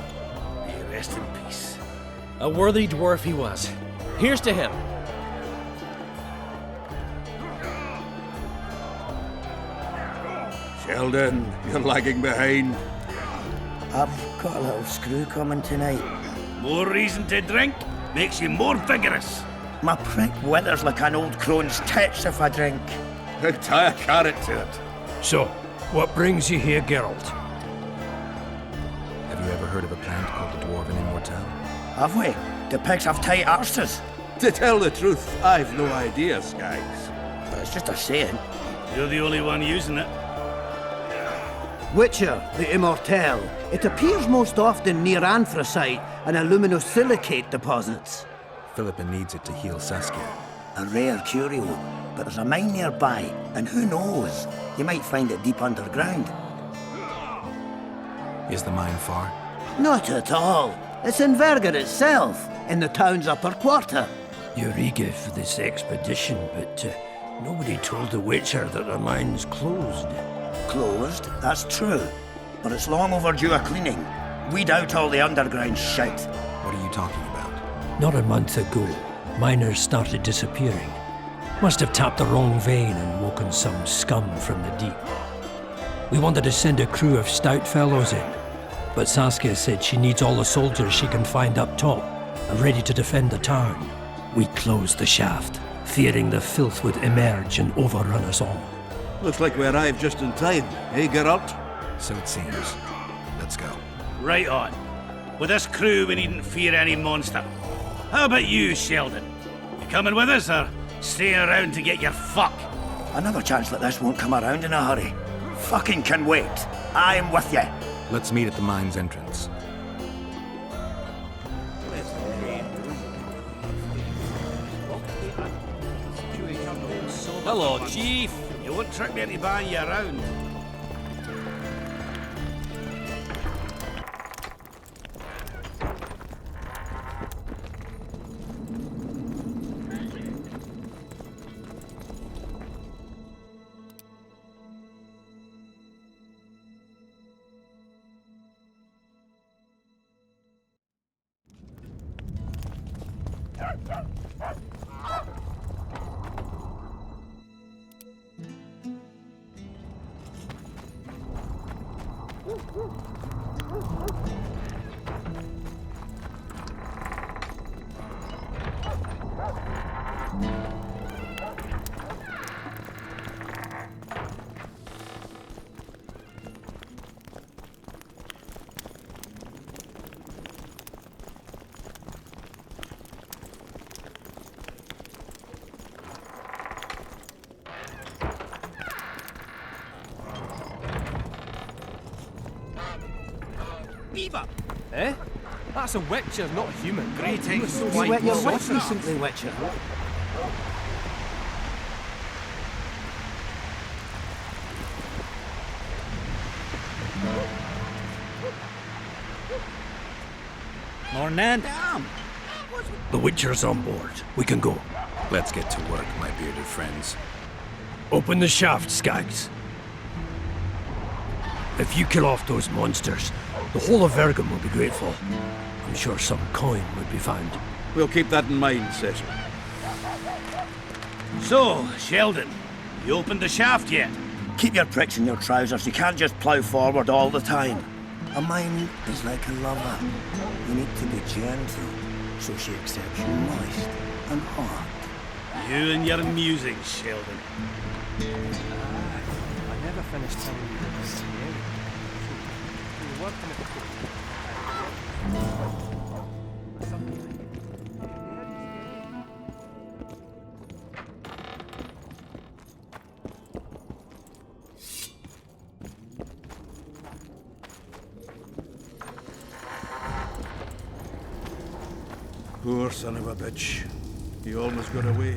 May he rest in peace. A worthy dwarf he was. Here's to him. Sheldon, you're lagging behind. I've got a little screw coming tonight. More reason to drink makes you more vigorous. My prick withers like an old crone's tits if I drink. Tie a carrot to it. So, what brings you here, Geralt? Have you ever heard of a plant called the Dwarven Immortelle? Have we? The pigs have tight arses. To tell the truth, I've no idea, Skaggs. It's just a saying. You're the only one using it. Witcher, the Immortelle. It appears most often near anthracite and aluminosilicate deposits. Philippa needs it to heal Saskia. A rare curio, but there's a mine nearby, and who knows? You might find it deep underground. Is the mine far? Not at all. It's in Verger itself, in the town's upper quarter. You're eager for this expedition, but nobody told the Witcher that the mine's closed. Closed, that's true. But it's long overdue a cleaning. Weed out all the underground shit. What are you talking about? Not a month ago, miners started disappearing. Must have tapped the wrong vein and woken some scum from the deep. We wanted to send a crew of stout fellows in, but Saskia said she needs all the soldiers she can find up top and ready to defend the town. We closed the shaft, fearing the filth would emerge and overrun us all. Looks like we arrived just in time, eh, Geralt? So it seems. Let's go. Right on. With this crew, we needn't fear any monster. How about you, Sheldon? You coming with us, or staying around to get your fuck? Another chance that this won't come around in a hurry. Fucking can wait. I'm with you. Let's meet at the mine's entrance. Hello, Chief. You won't trick me into buying you around. Beaver! Eh? That's a Witcher, not a human. Greetings, You wet your wits recently, Witcher. Morning. The Witcher's on board. We can go. Let's get to work, my bearded friends. Open the shaft, Skaggs. If you kill off those monsters, the whole of Vergum will be grateful. I'm sure some coin would be found. We'll keep that in mind, Cecil. So, Sheldon, you opened the shaft yet? Keep your pricks in your trousers. You can't just plough forward all the time. A mine is like a lover. You need to be gentle, so she accepts you moist and hot. You and your musings, Sheldon. never finished telling you the story. We were working at the Poor son of a bitch. He almost got away.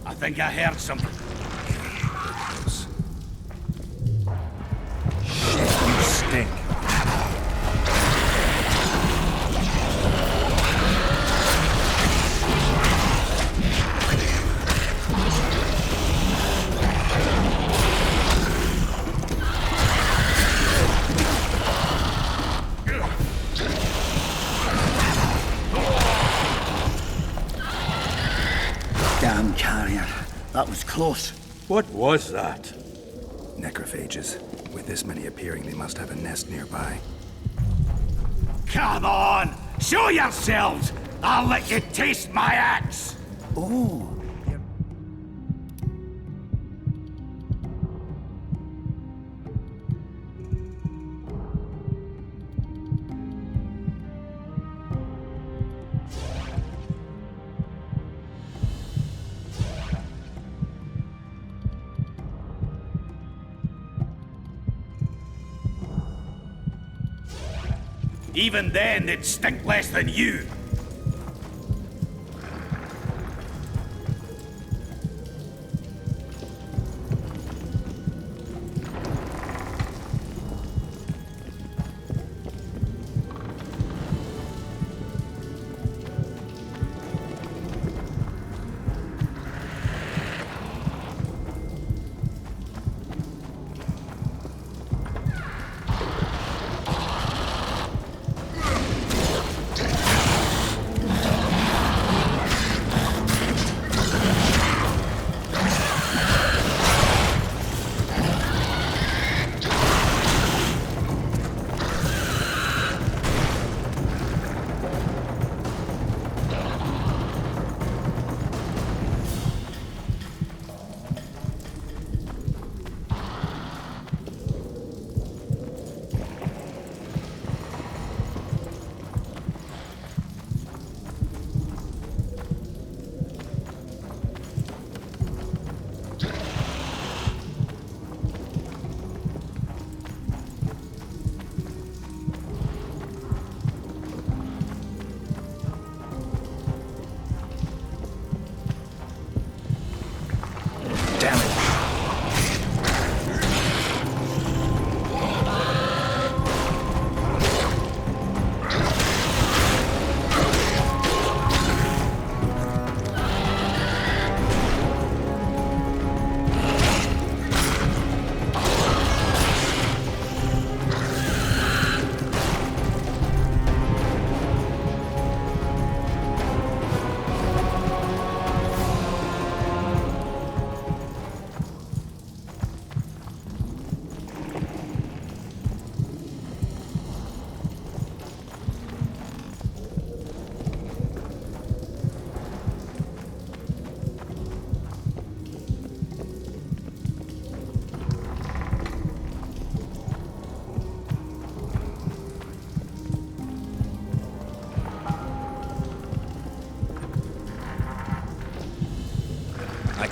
I think I heard something. Shit, you stink. Damn carrier. That was close. What was that? Necrophages. With this many appearing, they must have a nest nearby. Come on! Show yourselves! I'll let you taste my axe! Oh. Even then, they'd stink less than you.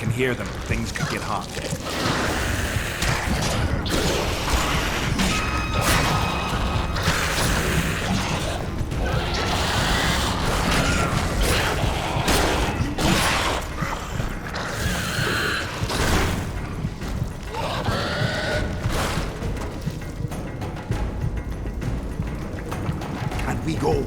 can hear them. Things could get hot. Can we go?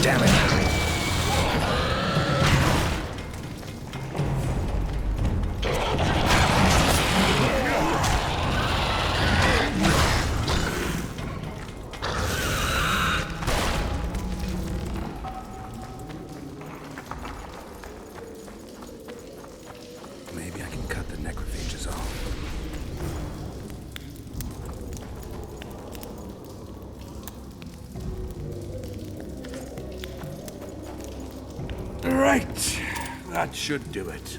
Damn it. Maybe I can cut the necrophages off. Right. That should do it.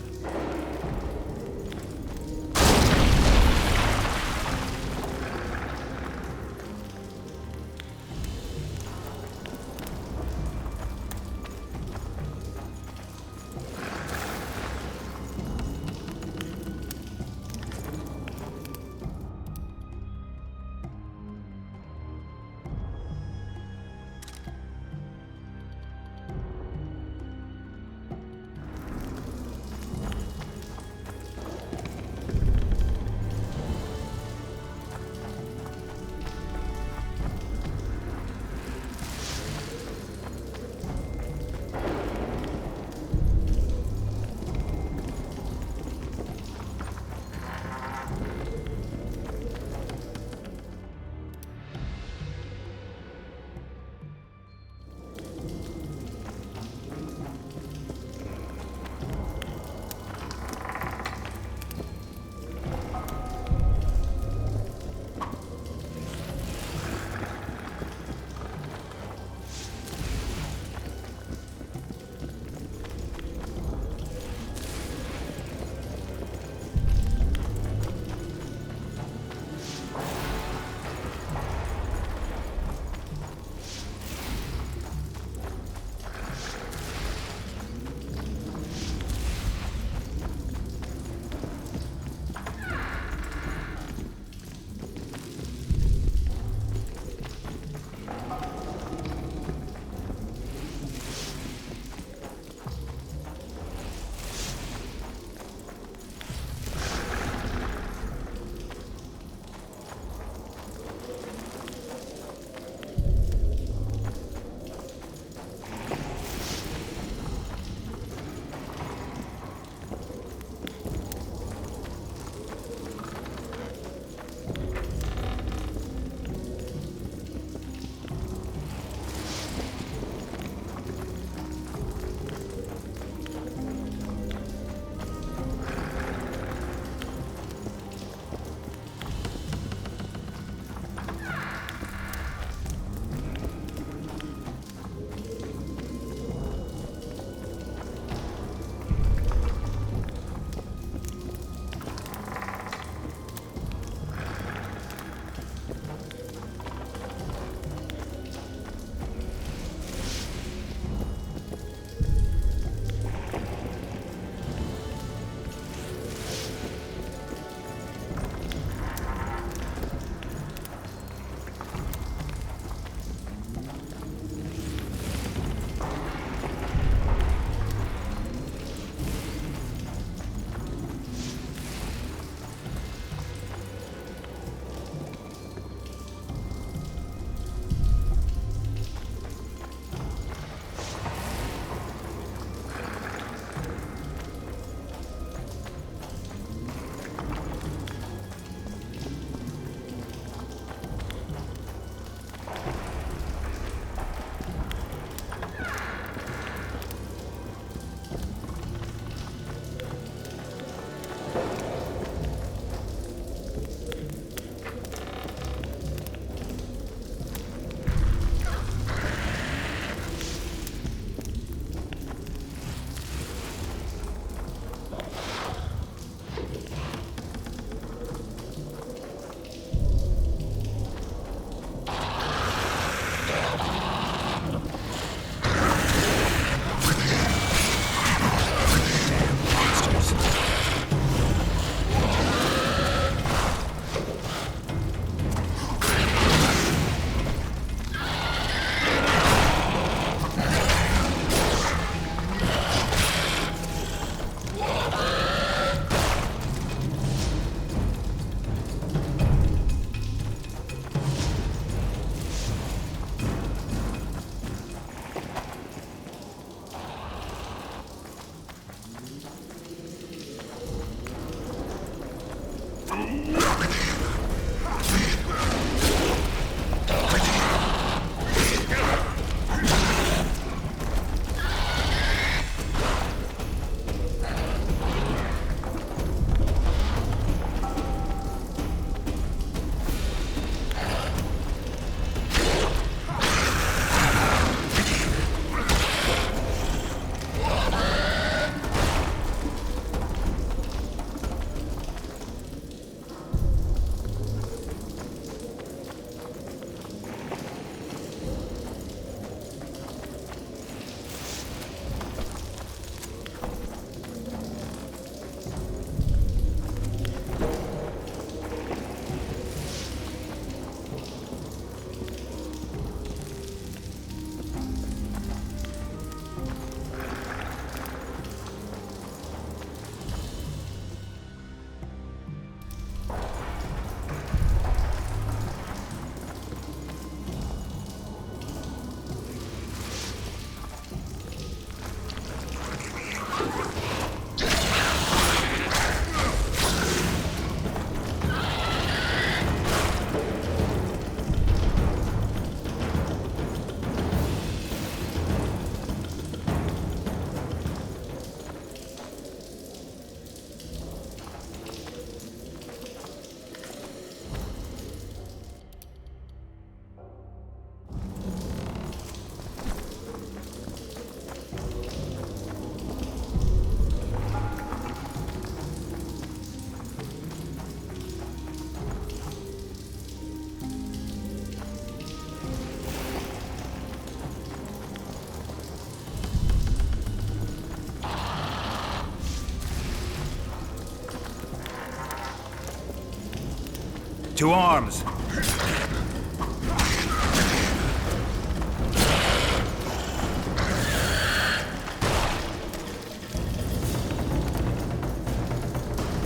To arms!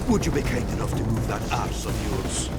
Would you be kind enough to move that arse of yours?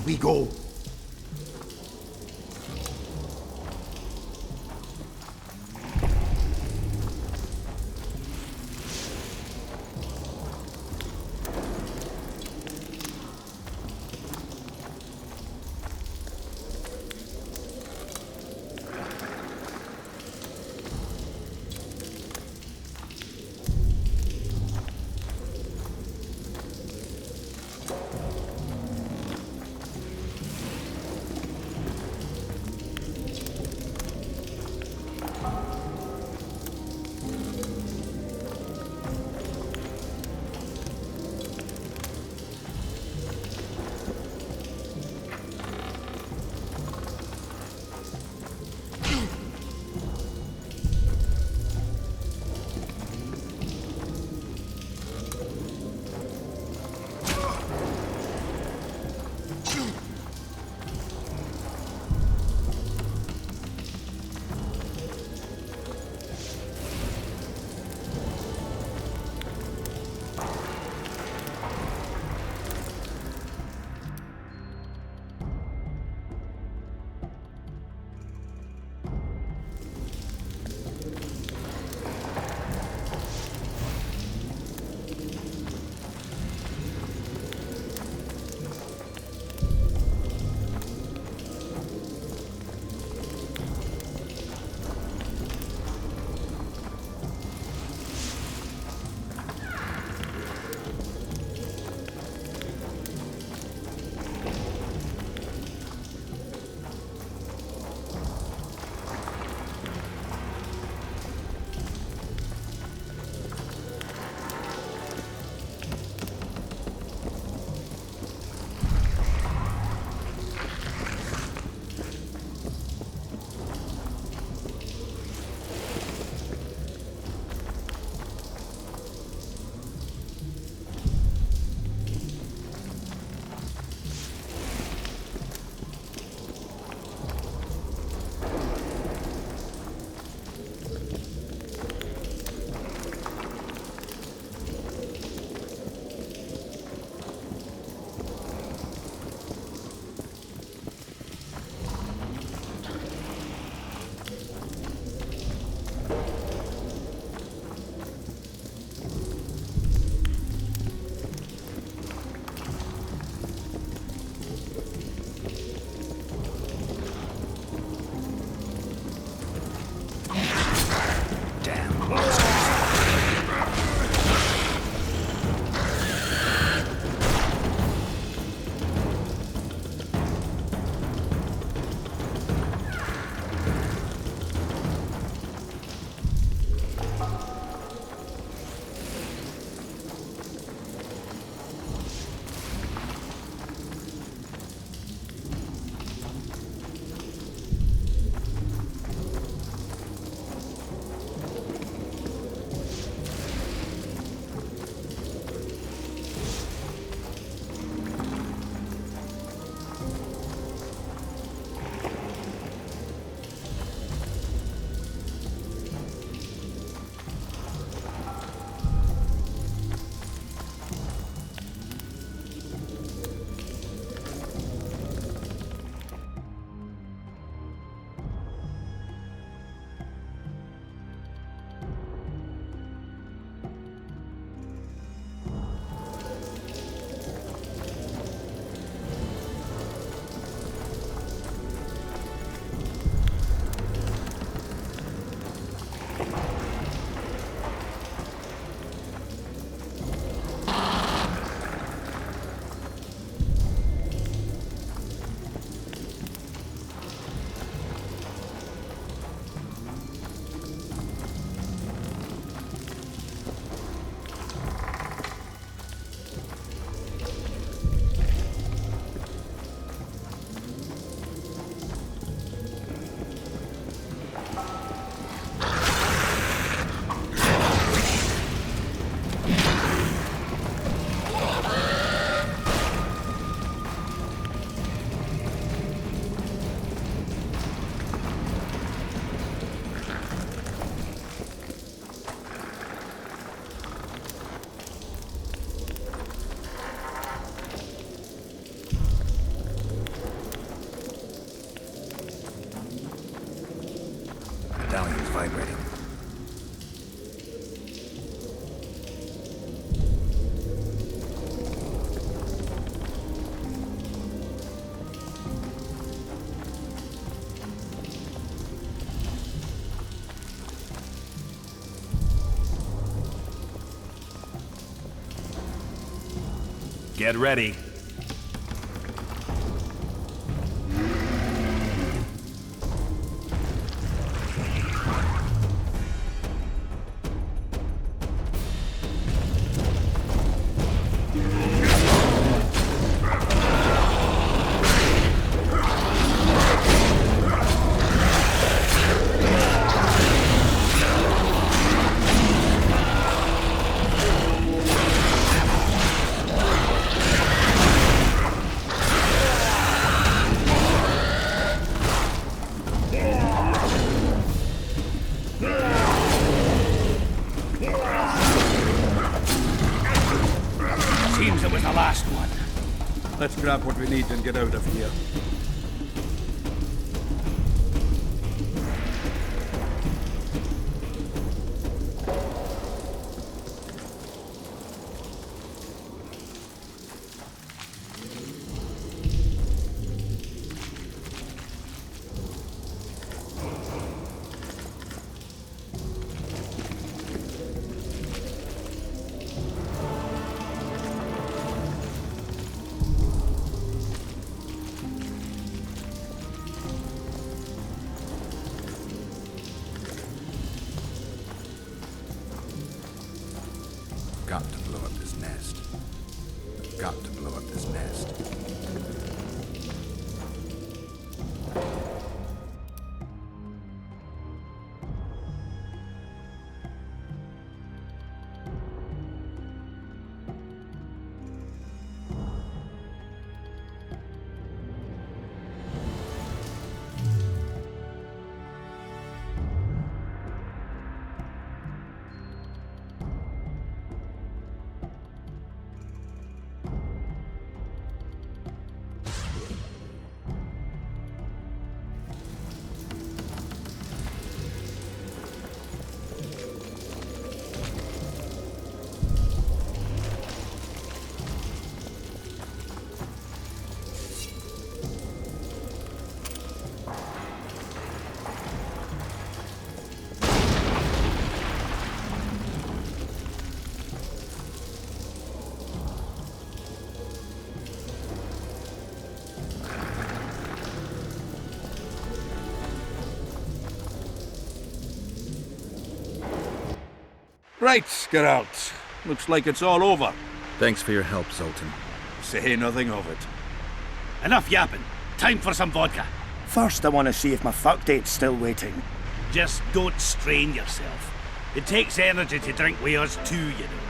we go. Get ready. Seems it was the last one. Let's grab what we need and get out of here. Got to blow up this nest. Got to blow up this nest. Right, Geralt. Looks like it's all over. Thanks for your help, Zoltan. Say nothing of it. Enough yapping. Time for some vodka. First, I want to see if my fuck date's still waiting. Just don't strain yourself. It takes energy to drink with us too, you know.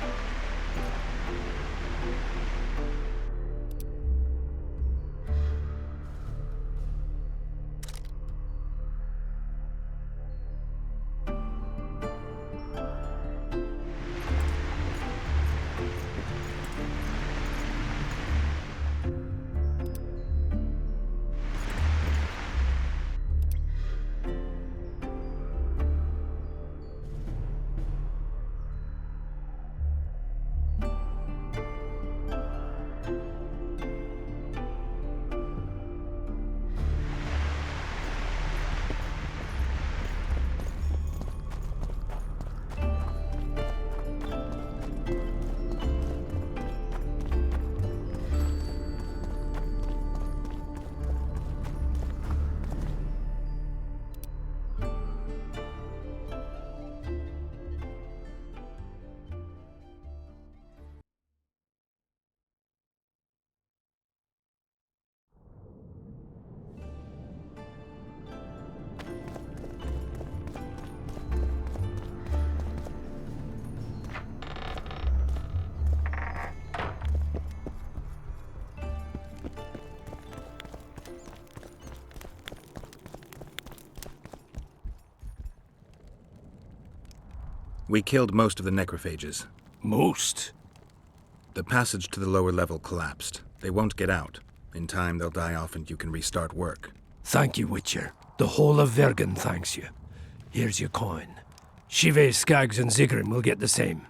We killed most of the necrophages. Most? The passage to the lower level collapsed. They won't get out. In time, they'll die off and you can restart work. Thank you, Witcher. The whole of Vergen thanks you. Here's your coin. Shive, Skaggs, and Zigrim will get the same.